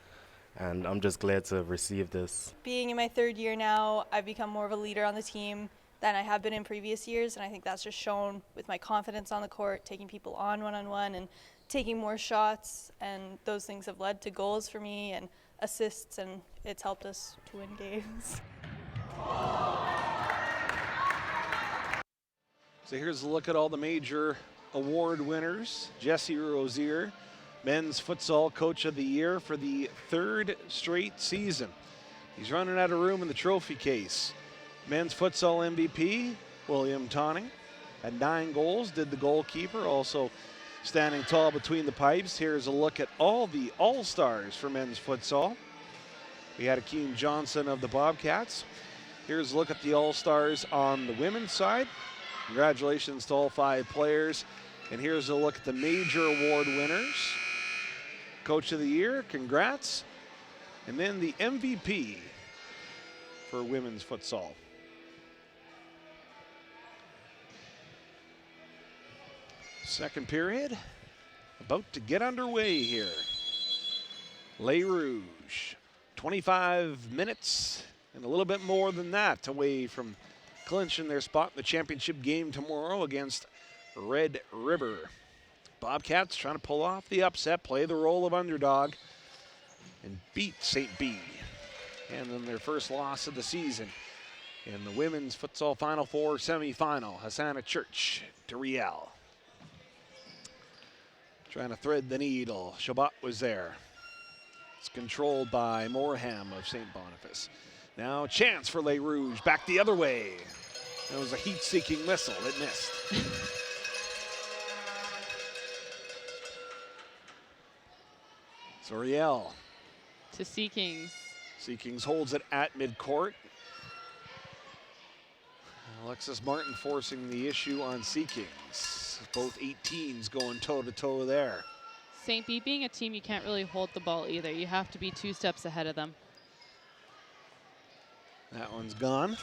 and I'm just glad to have received this. Being in my third year now, I've become more of a leader on the team than I have been in previous years, and I think that's just shown with my confidence on the court, taking people on one-on-one and taking more shots, and those things have led to goals for me and assists, and it's helped us to win games. So here's a look at all the major award winners. Jesse Rozier Men's Futsal Coach of the Year for the 3rd straight season. He's running out of room in the trophy case. Men's Futsal MVP, William Tonning, had 9 goals, did the goalkeeper, also standing tall between the pipes. Here's a look at all the All-Stars for men's futsal. We had Akeem Johnson of the Bobcats. Here's a look at the All-Stars on the women's side. Congratulations to all 5 players. And here's a look at the major award winners. Coach of the Year, congrats. And then the MVP for women's futsal. Second period, about to get underway here. Les Rouges, 25 minutes and a little bit more than that away from clinching their spot in the championship game tomorrow against Red River. Bobcats trying to pull off the upset, play the role of underdog, and beat St. B. And then their first loss of the season in the women's futsal Final Four semifinal. Hosanna Church to Riel. Trying to thread the needle. Shabbat was there. It's controlled by Moreham of St. Boniface. Now chance for Les Rouges, back the other way. That was a heat-seeking missile, it missed. So Riel. To Sea Kings. Sea Kings holds it at midcourt. Alexis Martin forcing the issue on Sea Kings. Both 18s going toe-to-toe there. St. B being a team, you can't really hold the ball either. You have to be 2 steps ahead of them. That one's gone.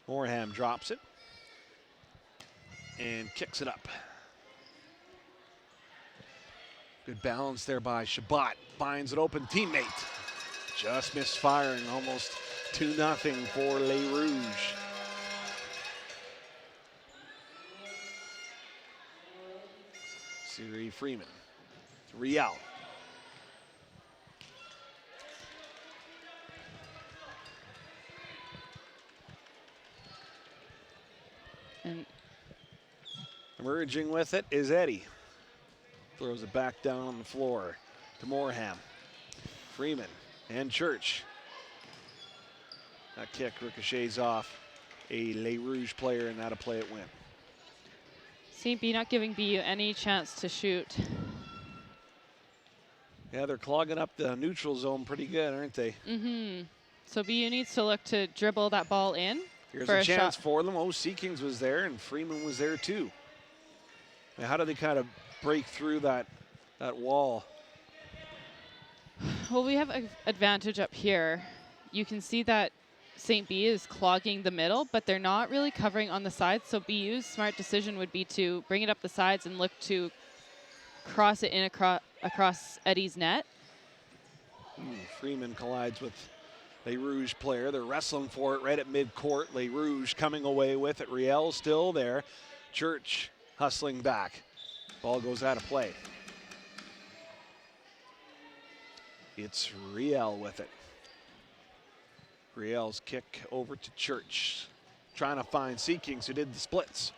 Moreham drops it and kicks it up. Good balance there by Shabbat. Finds an open teammate. Just misfiring, almost 2-0 for Les Rouges. Siri Freeman. Riel. And emerging with it is Eddie. Throws it back down on the floor to Moreham. Freeman and Church. That kick ricochets off a Les Rouges player, and that'll play it win. St. B not giving BU any chance to shoot. Yeah, they're clogging up the neutral zone pretty good, aren't they? Mm-hmm. So BU needs to look to dribble that ball in. Here's for a chance shot. for them. Oh, Sea Kings was there, and Freeman was there too. Now, how do they kind of break through that wall? Well, we have an advantage up here. You can see that St. B is clogging the middle, but they're not really covering on the sides. So BU's smart decision would be to bring it up the sides and look to cross it in across Eddie's net. Freeman collides with Les Rouges player. They're wrestling for it right at midcourt. Les Rouges coming away with it. Riel still there. Church hustling back. Ball goes out of play. It's Riel with it. Riel's kick over to Church. Trying to find Sea Kings, who did the splits.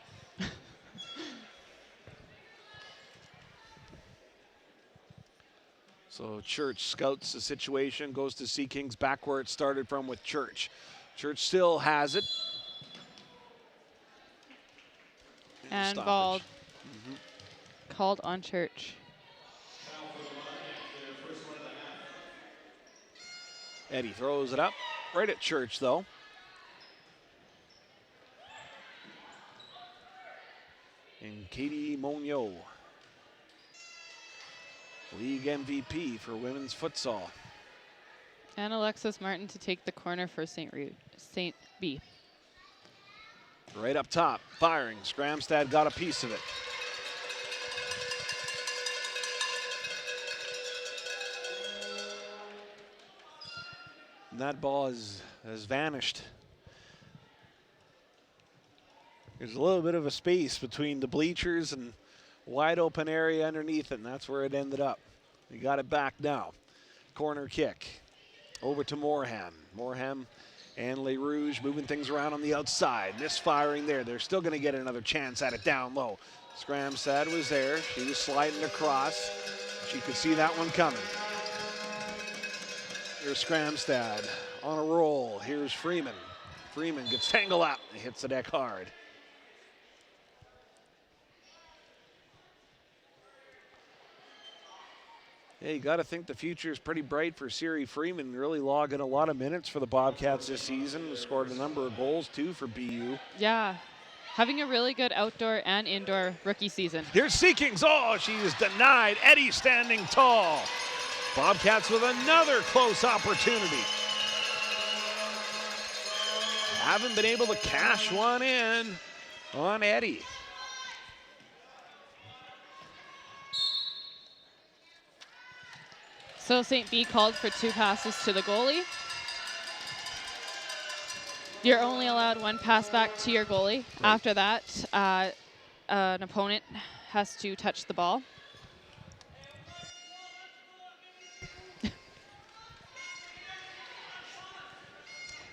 So Church scouts the situation, goes to Sea Kings back where it started from with Church. Church still has it. And stoppage. ball called on Church. Eddie throws it up, right at Church though. And Katie Monio, league MVP for women's futsal. And Alexis Martin to take the corner for St. B. Right up top, firing. Scramstad got a piece of it. And that ball has vanished. There's a little bit of a space between the bleachers and wide open area underneath it, and that's where it ended up. We got it back now. Corner kick over to Moreham. Moreham And Les Rouges moving things around on the outside. Misfiring there. They're still going to get another chance at it down low. Skramstad was there. She was sliding across. She could see that one coming. Here's Skramstad on a roll. Here's Freeman. Freeman gets tangled up and hits the deck hard. Yeah, you got to think the future is pretty bright for Siri Freeman, really logging a lot of minutes for the Bobcats this season. Scored a number of goals, too, for BU. Yeah, having a really good outdoor and indoor rookie season. Here's Seekings. Oh, she's denied. Eddie standing tall. Bobcats with another close opportunity. Haven't been able to cash one in on Eddie. So St. B called for 2 passes to the goalie. You're only allowed 1 pass back to your goalie. Right. After that, an opponent has to touch the ball.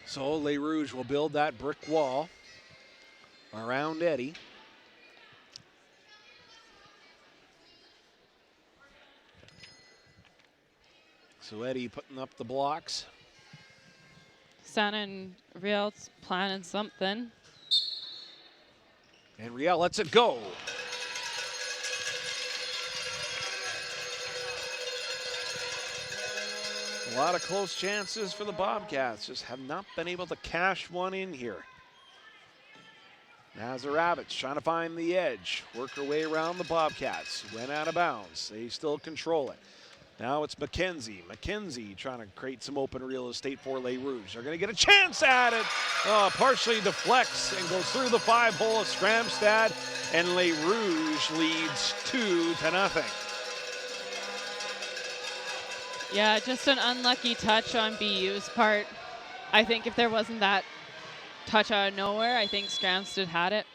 So Les Rouges will build that brick wall around Eddie. So Eddie putting up the blocks. Santa and Riel's planning something. And Riel lets it go. A lot of close chances for the Bobcats. Just have not been able to cash one in here. Now the Rabbits trying to find the edge. Work her way around the Bobcats. Went out of bounds. They still control it. Now it's McKenzie. McKenzie trying to create some open real estate for Les Rouges. They're going to get a chance at it. Partially deflects and goes through the 5-hole of Skramstad. And Les Rouges leads 2-0. Yeah, just an unlucky touch on BU's part. I think if there wasn't that touch out of nowhere, I think Skramstad had it.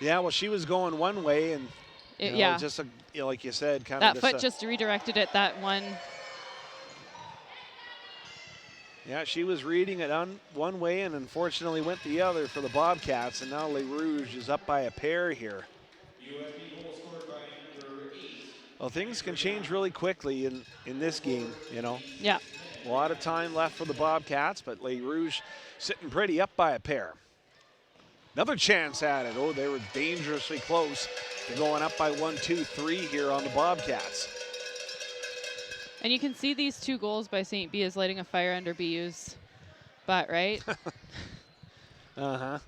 Yeah, well, she was going one way, and yeah, just like you said, kind that of foot just redirected it that one. Yeah, she was reading it on one way and unfortunately went the other for the Bobcats, and now Les Rouges is up by a pair here. Well, things can change really quickly in this game, Yeah. A lot of time left for the Bobcats, but Les Rouges sitting pretty up by a pair. Another chance at it. Oh, they were dangerously close to going up by 1, 2, 3 here on the Bobcats. And you can see these 2 goals by St. B is lighting a fire under BU's butt, right? Uh-huh.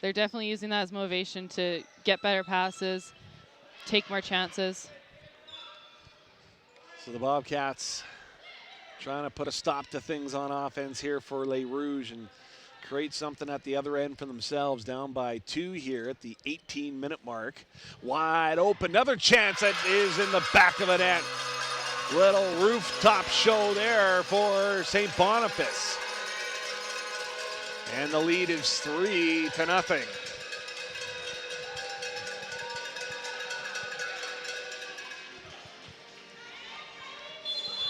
They're definitely using that as motivation to get better passes, take more chances. So the Bobcats trying to put a stop to things on offense here for Les Rouges and create something at the other end for themselves. Down by 2 here at the 18-minute mark. Wide open, another chance that is in the back of the net. Little rooftop show there for St. Boniface. And the lead is 3-0.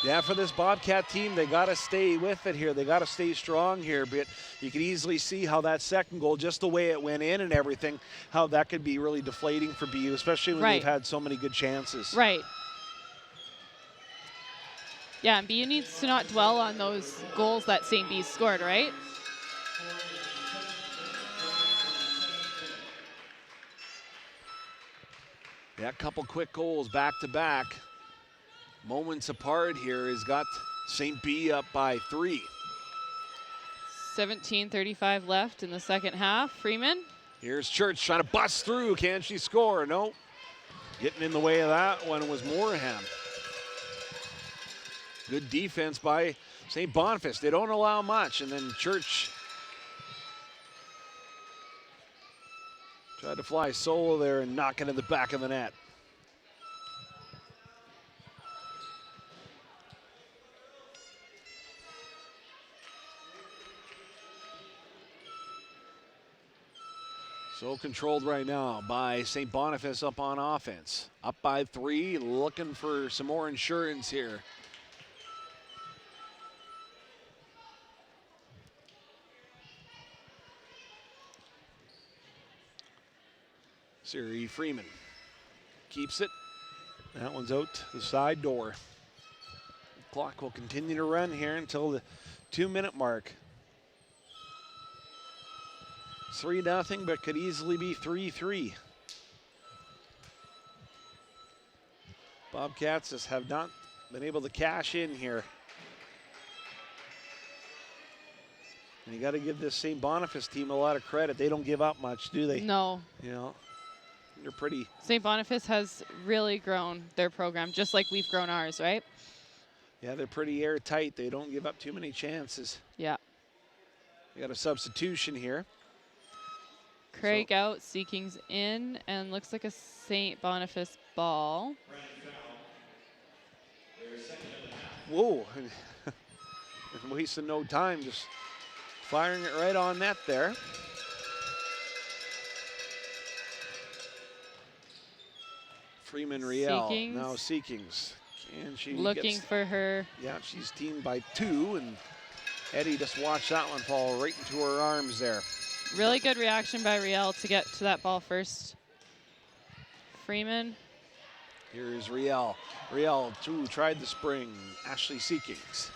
Yeah, for this Bobcat team, they got to stay with it here. They got to stay strong here. But you can easily see how that second goal, just the way it went in and everything, how that could be really deflating for BU, especially when they've had so many good chances. Right. Yeah, and BU needs to not dwell on those goals that St. B scored, right? Yeah, a couple quick goals back to back. Moments apart here has got St. B up by 3. 17:35 left in the second half. Freeman. Here's Church trying to bust through. Can she score? No. Getting in the way of that one was Moorham. Good defense by St. Boniface. They don't allow much. And then Church tried to fly solo there and knock it in the back of the net. So controlled right now by St. Boniface up on offense. Up by 3, looking for some more insurance here. Siri Freeman keeps it. That one's out the side door. Clock will continue to run here until the 2-minute mark. 3-0, but could easily be 3-3. Bobcats just have not been able to cash in here. And you got to give this St. Boniface team a lot of credit. They don't give up much, do they? No. You know, they're pretty. St. Boniface has really grown their program, just like we've grown ours, right? Yeah, they're pretty airtight. They don't give up too many chances. Yeah. We got a substitution here. Craig out, Seeking's in, and looks like a St. Boniface ball. Whoa. Wasting no time, just firing it right on net there. Freeman Riel, Seekings. now Seekings. And she looking gets, for her. Yeah, she's teamed by 2, and Eddie just watched that one fall right into her arms there. Really good reaction by Riel to get to that ball first. Freeman. Here's Riel. Riel, 2, tried the spring. Ashley Seekings.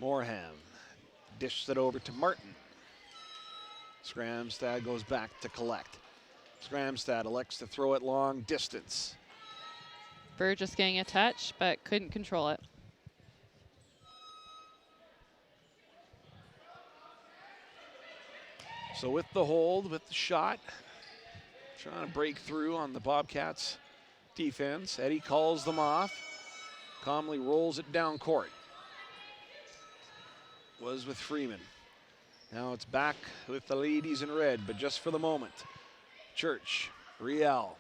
Moreham dishes it over to Martin. Scramstad goes back to collect. Scramstad elects to throw it long distance. Burgess getting a touch, but couldn't control it. So with the hold, with the shot, trying to break through on the Bobcats defense. Eddie calls them off. Calmly rolls it down court. Was with Freeman. Now it's back with the ladies in red, but just for the moment. Church, Riel.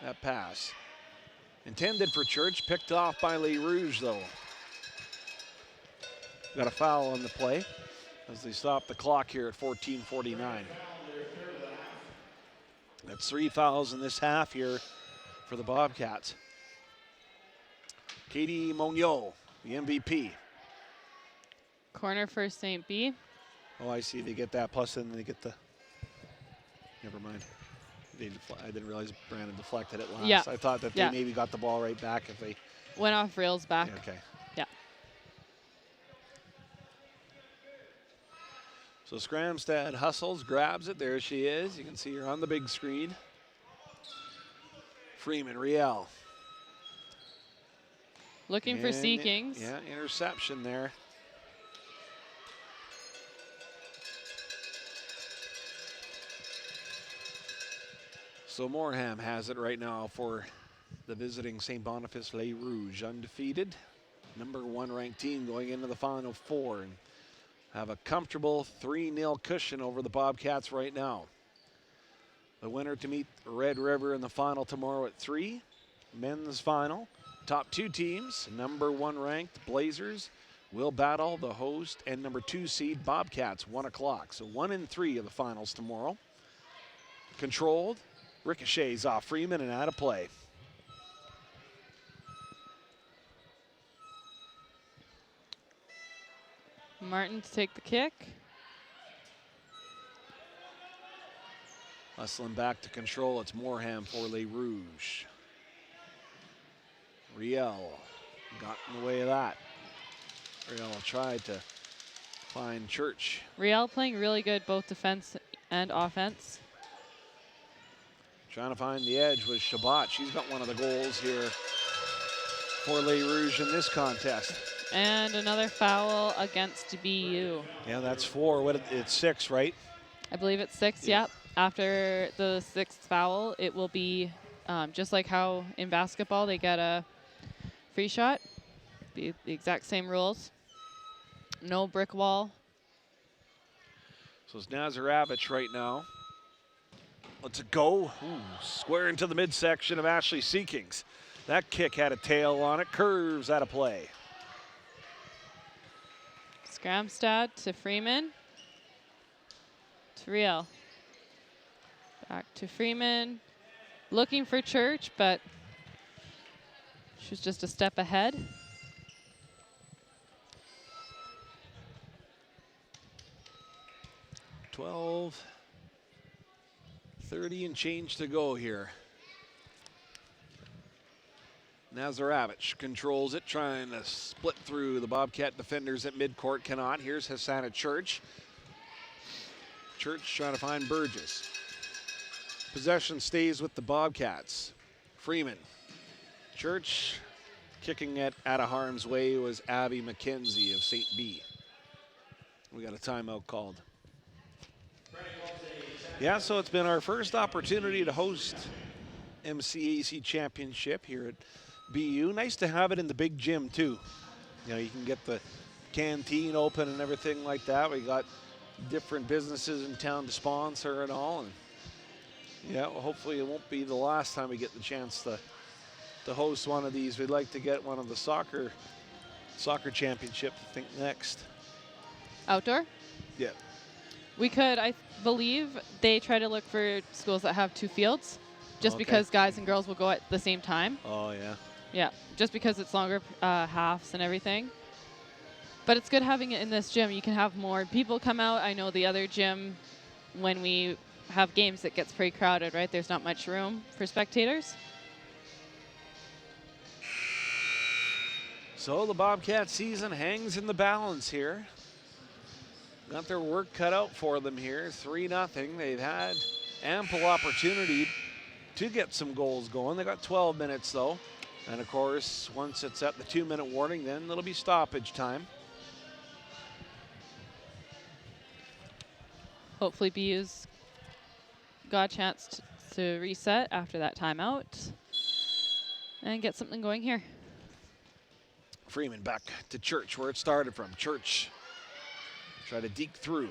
That pass. Intended for Church, picked off by Les Rouge though. Got a foul on the play as they stop the clock here at 14:49. That's 3 fouls in this half here for the Bobcats. Katie Monod, the MVP. Corner for St. B. Oh, I see. They get that, plus then they get the. Never mind. I didn't realize Brandon deflected it last. Yeah. I thought that they maybe got the ball right back if they. Went off rails back. Yeah, okay. Yeah. So Scramstad hustles, grabs it. There she is. You can see her on the big screen. Freeman, Riel. Looking for Seekings. Yeah, interception there. So Moreham has it right now for the visiting St. Boniface Les Rouge, undefeated, #1 ranked team going into the Final Four and have a comfortable 3-0 cushion over the Bobcats right now. The winner to meet Red River in the final tomorrow at 3, men's final. Top 2 teams, #1 ranked Blazers will battle the host and #2 seed Bobcats, 1 o'clock. So 1 and 3 of the finals tomorrow. Controlled. Ricochets off Freeman and out of play. Martin to take the kick. Hustling back to control. It's Moreham for Les Rouge. Riel got in the way of that. Riel tried to find Church. Riel playing really good both defense and offense. Trying to find the edge was Shabbat. She's got one of the goals here for Les Rouge in this contest. And another foul against BU. Yeah, that's 4. It's 6, right? I believe it's 6, yep. After the 6th foul, it will be just like how in basketball they get a free shot. The exact same rules. No brick wall. So it's Nazaravich right now. Let's go. Ooh, square into the midsection of Ashley Seekings. That kick had a tail on it. Curves out of play. Scramstad to Freeman. To Riel. Back to Freeman. Looking for Church, but She was just a step ahead. .30 and change to go here. Nazaravich controls it, trying to split through the Bobcat defenders at midcourt. Cannot. Here's Hassana Church. Church trying to find Burgess. Possession stays with the Bobcats. Freeman. Church kicking it out of harm's way was Abby McKenzie of St. B. We got a timeout called. Yeah, so it's been our first opportunity to host MCAC Championship here at BU. Nice to have it in the big gym too. You know, you can get the canteen open and everything like that. We got different businesses in town to sponsor and all. And yeah, well, hopefully it won't be the last time we get the chance to host one of these. We'd like to get one of the soccer championship, I think, next. Outdoor? Yeah. We could, I believe they try to look for schools that have 2 fields, just Okay. because guys and girls will go at the same time. Oh, yeah. Yeah, just because it's longer halves and everything. But it's good having it in this gym. You can have more people come out. I know the other gym, when we have games, it gets pretty crowded, right? There's not much room for spectators. So the Bobcat season hangs in the balance here. Got their work cut out for them here, 3-0. They've had ample opportunity to get some goals going. They got 12 minutes though. And of course, once it's at the 2-minute warning, then it'll be stoppage time. Hopefully BU's got a chance to reset after that timeout and get something going here. Freeman back to Church where it started from. Church try to deke through.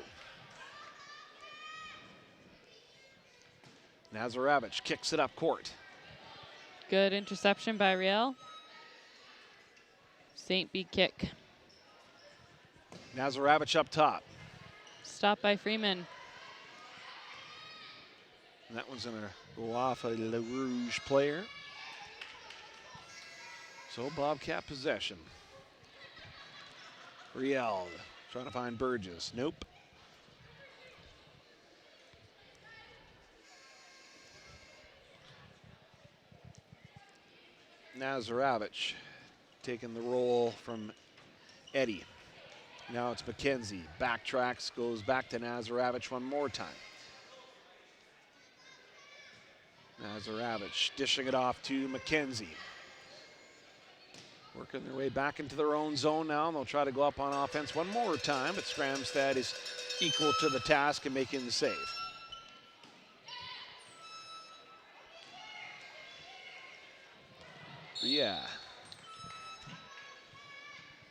Nazaravich kicks it up court. Good interception by Riel. St. B kick. Nazaravich up top. Stop by Freeman. And that one's going to go off a Le Rouge player. So Bobcat possession. Riel trying to find Burgess. Nope. Nazaravich taking the roll from Eddie. Now it's McKenzie. Backtracks, goes back to Nazaravich one more time. Nazaravich dishing it off to McKenzie. Working their way back into their own zone now, and they'll try to go up on offense one more time, but Scramstad is equal to the task and making the save. Yeah.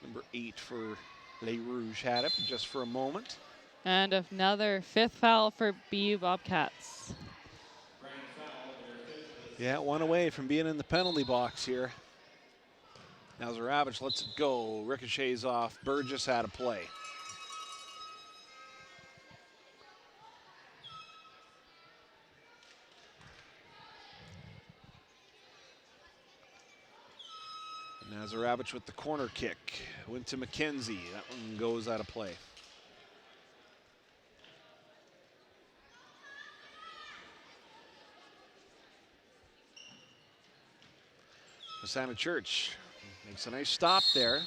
Number 8 for Le Rouge had it just for a moment. And another 5th foul for BU Bobcats. Yeah, one away from being in the penalty box here. Nazaravich lets it go. Ricochets off. Burgess had a play. Nazaravich with the corner kick. Went to McKenzie. That one goes out of play. Hassana Church makes a nice stop there.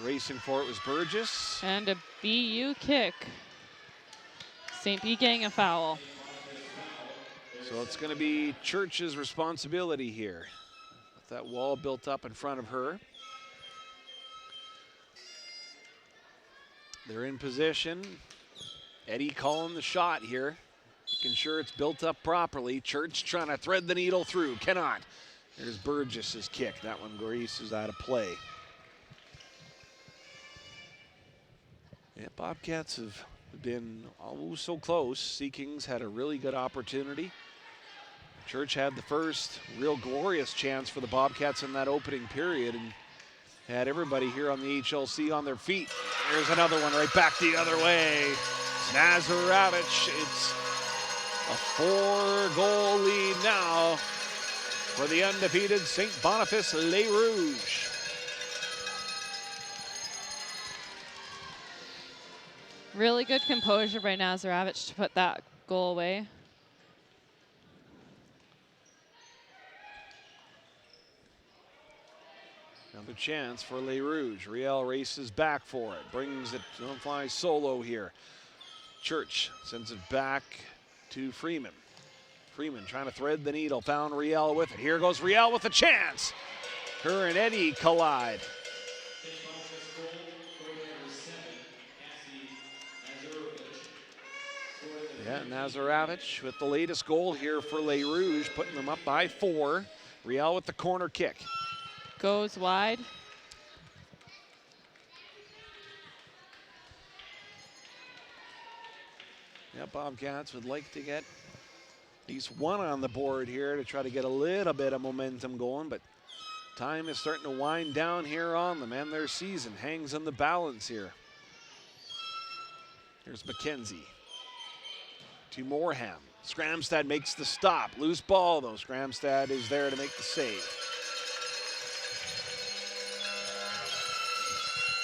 Racing for it was Burgess. And a BU kick. St. B getting a foul. So it's going to be Church's responsibility here. With that wall built up in front of her. They're in position. Eddie calling the shot here. Making sure it's built up properly. Church trying to thread the needle through. Cannot. There's Burgess's kick. That one graces out of play. Yeah, Bobcats have been almost so close. Sea Kings had a really good opportunity. Church had the first real glorious chance for the Bobcats in that opening period and had everybody here on the HLC on their feet. There's another one right back the other way. Nazaravich, it's a 4-goal lead now for the undefeated St. Boniface Les Rouges. Really good composure by Nazarovich to put that goal away. Another chance for Les Rouges. Riel races back for it. Brings it on fly solo here. Church sends it back to Freeman. Freeman trying to thread the needle. Found Riel with it. Here goes Riel with a chance. Her and Eddie collide. Yeah, Nazarovich with the latest goal here for Les Rouges, putting them up by 4. Riel with the corner kick. Goes wide. Yeah, Bobcats would like to get at least one on the board here to try to get a little bit of momentum going, but time is starting to wind down here on them, and their season hangs on the balance here. Here's McKenzie to Moreham. Scramstad makes the stop. Loose ball, though. Scramstad is there to make the save.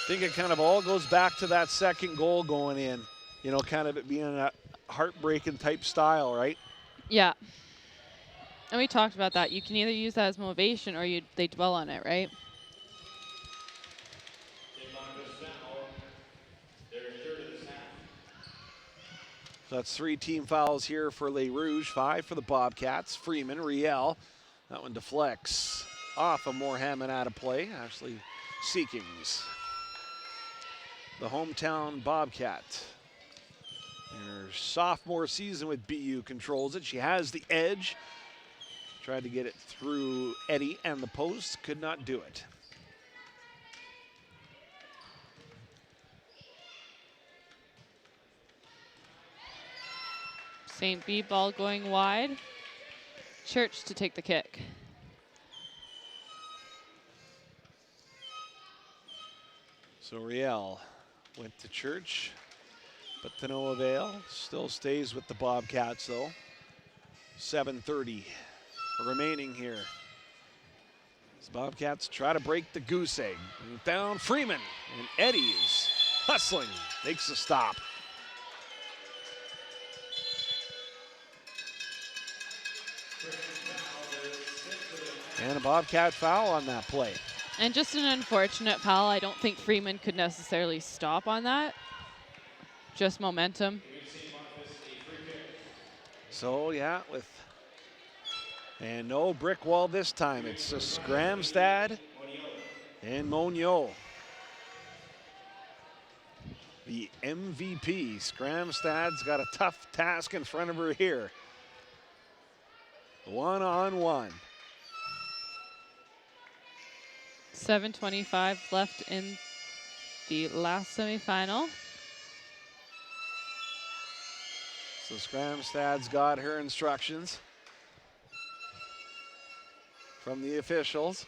I think it kind of all goes back to that second goal going in. You know, kind of it being a heartbreaking type style, right? Yeah. And we talked about that. You can either use that as motivation or they dwell on it, right? So that's 3 team fouls here for Les Rouges, 5 for the Bobcats. Freeman, Riel, that one deflects off of Moreham and out of play. Ashley Seekings, the hometown Bobcat. Her sophomore season with BU controls it. She has the edge. Tried to get it through Eddie and the post, could not do it. St. B ball going wide. Church to take the kick. So Riel went to Church, but to no avail. Still stays with the Bobcats though. 7:30 remaining here. As Bobcats try to break the goose egg. And down Freeman, and Eddie is hustling, makes a stop. And a Bobcat foul on that play. And just an unfortunate foul. I don't think Freeman could necessarily stop on that. Just momentum. So yeah, and no brick wall this time. It's a Scramstad and Monio. The MVP. Scramstad's got a tough task in front of her here. 1-on-1. 7:25 left in the last semifinal. So Scramstad's got her instructions from the officials.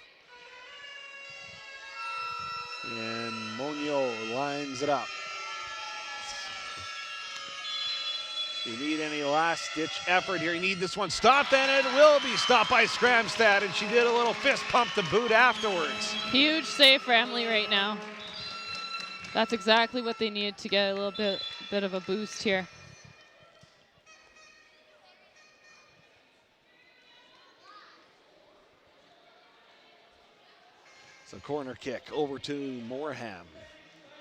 And Monio lines it up. You need any last-ditch effort here. You need this one stopped, and it will be stopped by Scramstad, and she did a little fist pump to boot afterwards. Huge save for Emily right now. That's exactly what they needed to get a little bit of a boost here. So corner kick over to Moreham.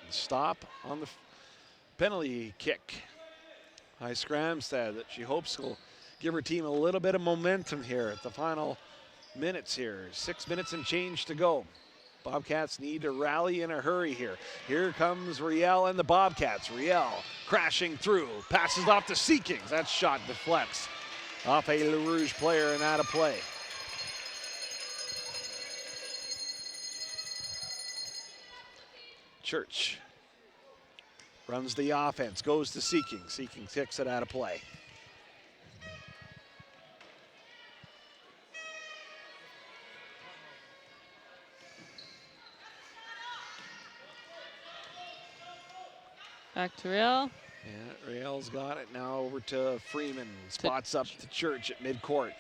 Stop on the penalty kick by Scramstad that she hopes will give her team a little bit of momentum here at the final minutes here. 6 minutes and change to go. Bobcats need to rally in a hurry here. Here comes Riel and the Bobcats. Riel crashing through, passes off to Seekings. That shot deflects off a Le Rouge player and out of play. Church runs the offense, goes to Seekings. Seekings kicks it out of play. Back to Riel. Yeah, Riel's got it now over to Freeman. Spots up to Church at midcourt.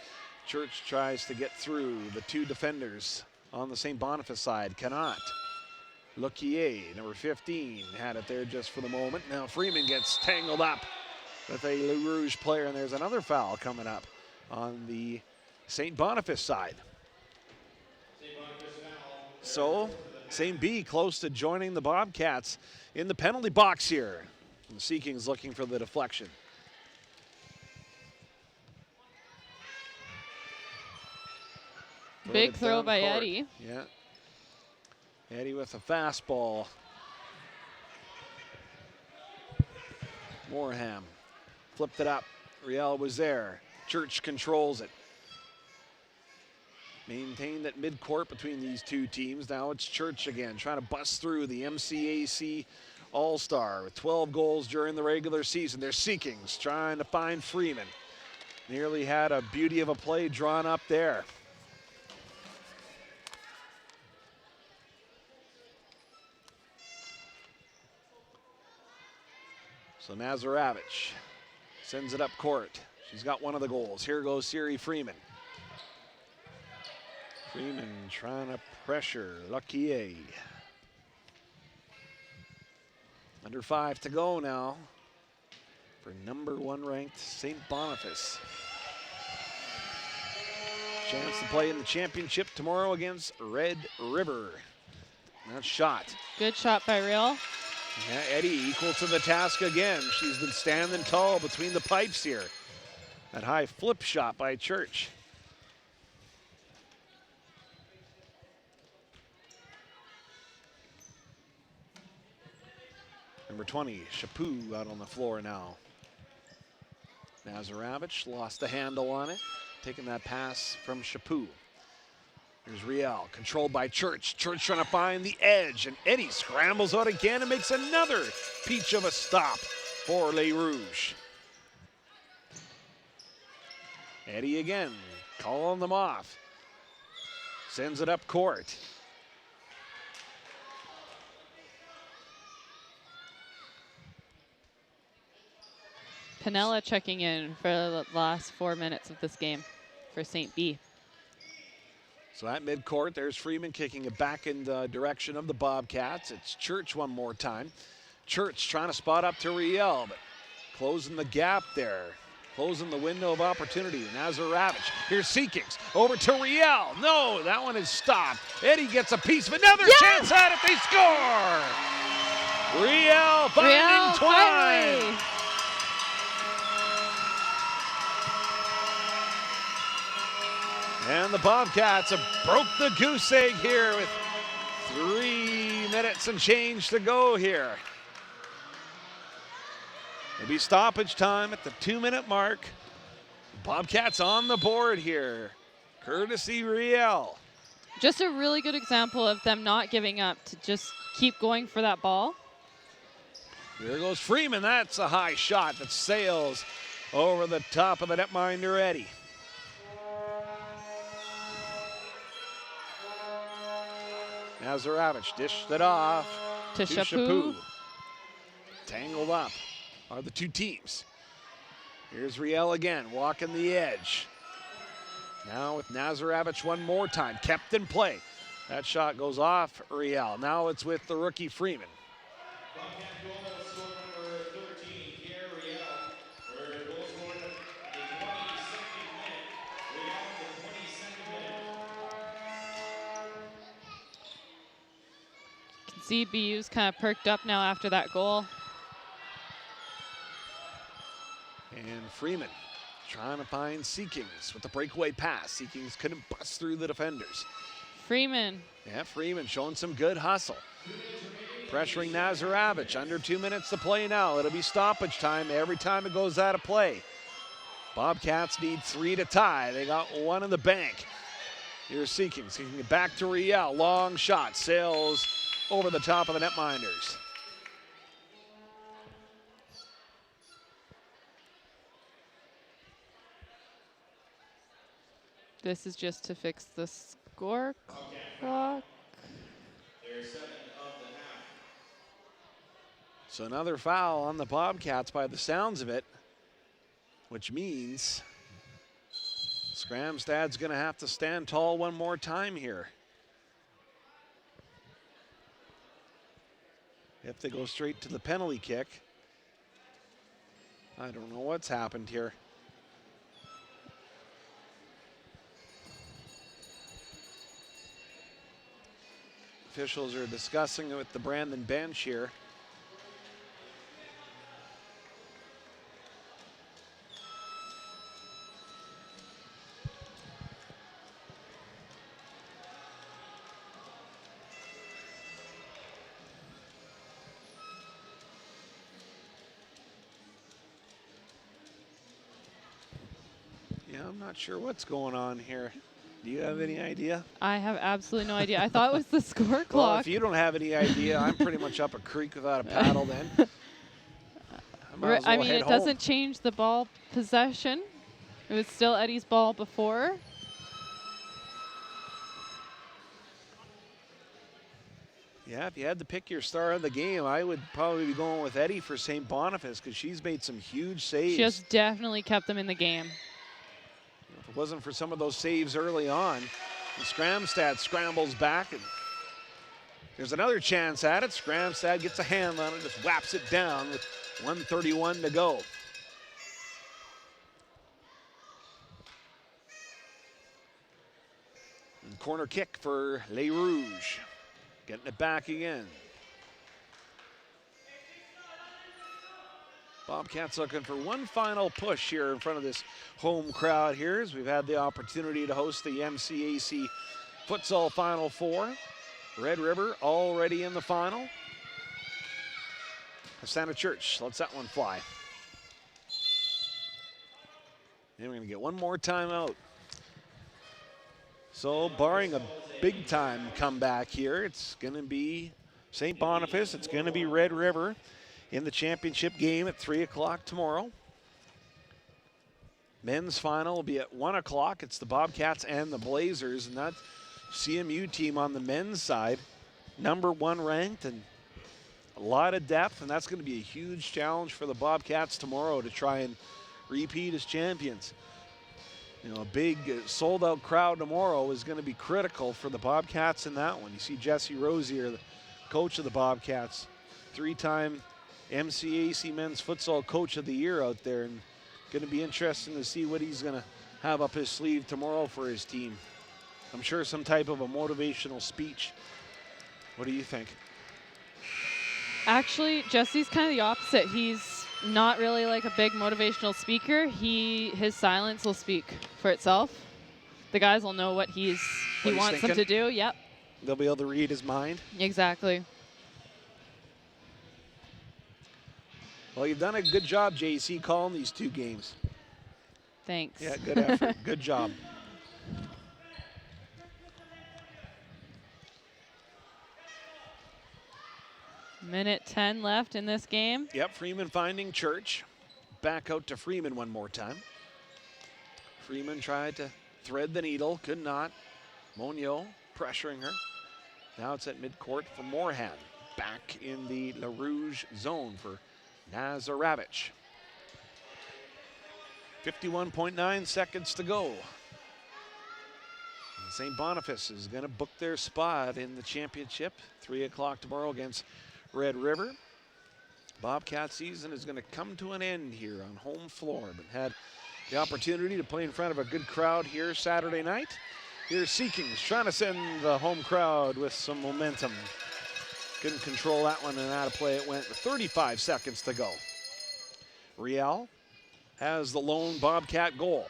Church tries to get through the two defenders on the St. Boniface side. Cannot. Lequier, number 15, had it there just for the moment. Now Freeman gets tangled up with a Le Rouge player, and there's another foul coming up on the St. Boniface side. So St. B close to joining the Bobcats in the penalty box here. And Sea Kings looking for the deflection. Big throw by court. Eddie. Yeah. Eddie with a fastball. Moreham flipped it up. Riel was there. Church controls it. Maintained at midcourt between these two teams. Now it's Church again, trying to bust through the MCAC All-Star with 12 goals during the regular season. They're Sea Kings trying to find Freeman. Nearly had a beauty of a play drawn up there. So Nazaravich sends it up court. She's got one of the goals. Here goes Siri Freeman. Freeman trying to pressure Lequier. Under 5 to go now for number 1 ranked St. Boniface. Chance to play in the championship tomorrow against Red River. That shot. Good shot by Real. Yeah, Eddie equal to the task again. She's been standing tall between the pipes here. That high flip shot by Church. Number 20, Chaput out on the floor now. Nazaravich lost the handle on it, taking that pass from Chaput. Here's Riel, controlled by Church. Church trying to find the edge, and Eddie scrambles out again and makes another peach of a stop for Les Rouges. Eddie again, calling them off. Sends it up court. Pinella checking in for the last 4 minutes of this game for St. B. So at midcourt, there's Freeman kicking it back in the direction of the Bobcats. It's Church one more time. Church trying to spot up to Riel, but closing the gap there. Closing the window of opportunity. Nazaravich. Here's Sea Kings. Over to Riel. No, that one is stopped. Eddie gets a piece of another chance at it. They score! Riel finding Twine. Finally. And the Bobcats have broke the goose egg here with 3 minutes and change to go here. It'll be stoppage time at the 2-minute mark. Bobcats on the board here, courtesy Riel. Just a really good example of them not giving up, to just keep going for that ball. Here goes Freeman. That's a high shot that sails over the top of the netminder Eddie. Nazaravich dished it off To to Chaput. Chaput. Tangled up are the two teams. Here's Riel again, walking the edge. Now with Nazaravich one more time, kept in play. That shot goes off Riel. Now it's with the rookie Freeman. See BU's kind of perked up now after that goal. And Freeman trying to find Sea Kings with the breakaway pass. Sea Kings couldn't bust through the defenders. Freeman. Yeah, Freeman showing some good hustle. Pressuring Nazaravich. Under 2 minutes to play now. It'll be stoppage time every time it goes out of play. Bobcats need 3 to tie. They got 1 in the bank. Here's Sea Kings kicking it back to Riel. Long shot. Sails over the top of the netminders. This is just to fix the score clock. So another foul on the Bobcats by the sounds of it, which means Scramstad's going to have to stand tall one more time here. If they go straight to the penalty kick. I don't know what's happened here. Officials are discussing it with the Brandon bench here. Yeah, I'm not sure what's going on here. Do you have any idea? I have absolutely no idea. I thought it was the score Well, clock. if you don't have any idea, I'm pretty much up a creek without a paddle then. I mean, it doesn't change the ball possession. It was still Eddie's ball before. Yeah, if you had to pick your star of the game, I would probably be going with Eddie for St. Boniface because she's made some huge saves. She has definitely kept them in the game. If it wasn't for some of those saves early on, Scramstad scrambles back, and there's another chance at it. Scramstad gets a hand on it, just whaps it down with 1:31 to go. And corner kick for Les Rouges. Getting it back again. Bobcats looking for one final push here in front of this home crowd here as we've had the opportunity to host the MCAC Futsal Final Four. Red River already in the final. Santa Church lets that one fly. And we're going to get one more timeout. So barring a big time comeback here, it's going to be St. Boniface, it's going to be Red River in the championship game at 3 o'clock tomorrow. Men's final will be at 1 o'clock. It's the Bobcats and the Blazers, and that CMU team on the men's side, #1 ranked and a lot of depth, and that's going to be a huge challenge for the Bobcats tomorrow to try and repeat as champions. You know, a big sold-out crowd tomorrow is going to be critical for the Bobcats in that one. You see Jesse Rosier, the coach of the Bobcats, 3-time MCAC Men's Futsal Coach of the Year out there, and going to be interesting to see what he's going to have up his sleeve tomorrow for his team. I'm sure some type of a motivational speech. What do you think? Actually, Jesse's kind of the opposite. He's not really like a big motivational speaker. His silence will speak for itself. The guys will know what he wants them to do. Yep. They'll be able to read his mind. Exactly. Well, you've done a good job, JC, calling these two games. Thanks. Yeah, good effort. Good job. Minute 10 left in this game. Yep, Freeman finding Church. Back out to Freeman one more time. Freeman tried to thread the needle, could not. Monio pressuring her. Now it's at midcourt for Moorhan. Back in the La Rouge zone for Nazaravich. 51.9 seconds to go. St. Boniface is going to book their spot in the championship. 3 o'clock tomorrow against Red River. Bobcat season is going to come to an end here on home floor, but had the opportunity to play in front of a good crowd here Saturday night. Here's Seekings trying to send the home crowd with some momentum. Couldn't control that one, and out of play it went with 35 seconds to go. Riel has the lone Bobcat goal.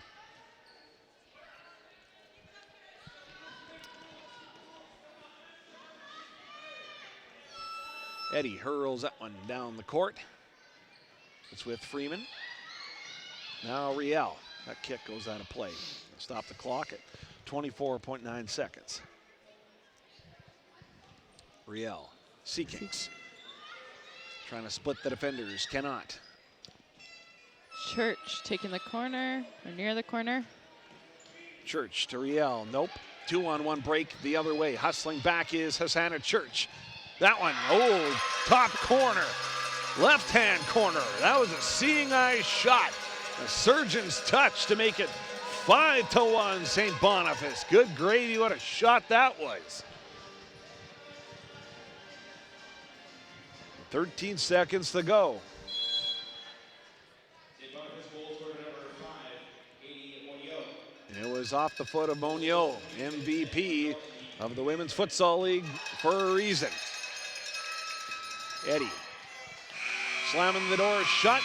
Eddie hurls that one down the court. It's with Freeman. Now Riel. That kick goes out of play. Stop the clock at 24.9 seconds. Riel. Seekings. Trying to split the defenders. Cannot. Church taking the corner, or near the corner. Church to Riel. Nope. 2-on-1 break the other way. Hustling back is Hosanna Church. That one, oh, top corner, left-hand corner. That was a seeing eye shot. A surgeon's touch to make it 5-1 St. Boniface. Good gravy, what a shot that was. 13 seconds to go. And it was off the foot of Monio, MVP of the Women's Futsal League for a reason. Eddie slamming the door shut.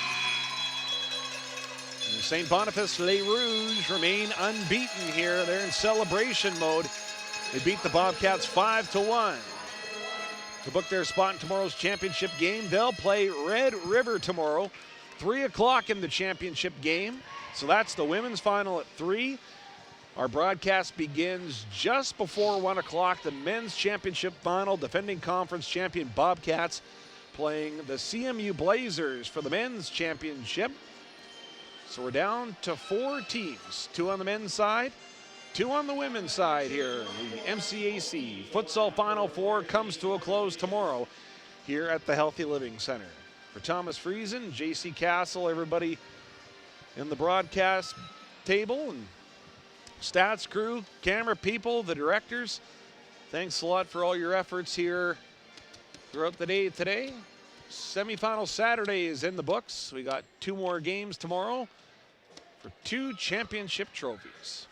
And St. Boniface Les Rouges remain unbeaten here. They're in celebration mode. They beat the Bobcats 5-1. To book their spot in tomorrow's championship game, they'll play Red River tomorrow, 3 o'clock in the championship game. So that's the women's final at 3. Our broadcast begins just before 1 o'clock. The men's championship final, defending conference champion Bobcats playing the CMU Blazers for the men's championship. So we're down to 4 teams, 2 on the men's side, 2 on the women's side here. The MCAC Futsal Final 4 comes to a close tomorrow here at the Healthy Living Center. For Thomas Friesen, JC Castle, everybody in the broadcast table and stats crew, camera people, the directors, thanks a lot for all your efforts here throughout the day today. Semifinal Saturday is in the books. We got 2 more games tomorrow for 2 championship trophies.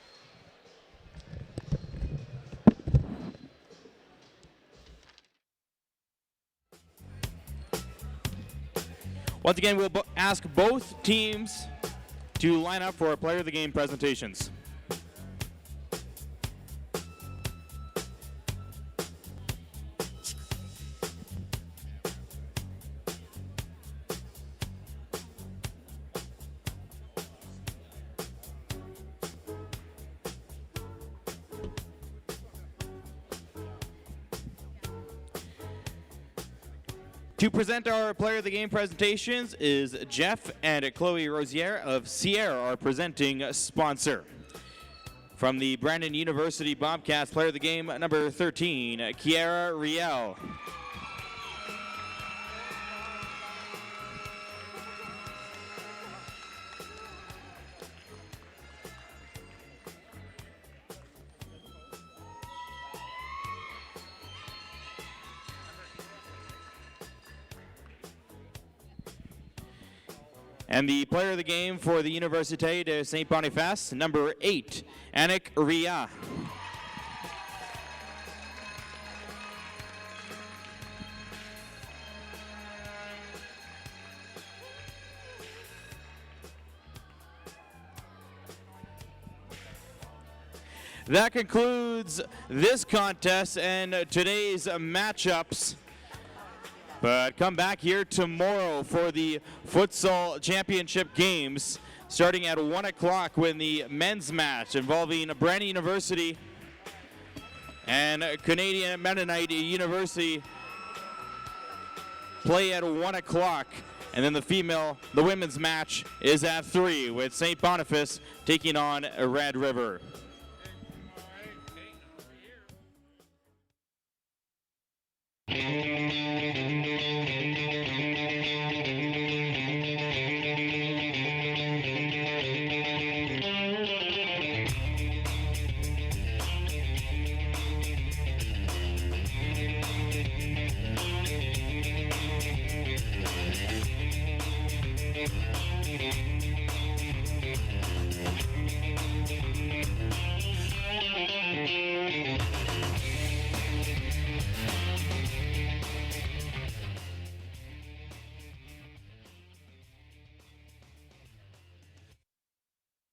Once again, we'll ask both teams to line up for our Player of the Game presentations. To present our Player of the Game presentations is Jeff and Chloe Rosier of Sierra, our presenting sponsor. From the Brandon University Bobcats, Player of the Game number 13, Kiara Riel. And the Player of the Game for the Université de St. Boniface, number 8, Anik Ria. That concludes this contest and today's matchups. But come back here tomorrow for the Futsal Championship games, starting at 1 o'clock when the men's match involving Brandon University and Canadian Mennonite University play at 1 o'clock. And then the women's match is at 3 with St. Boniface taking on Red River.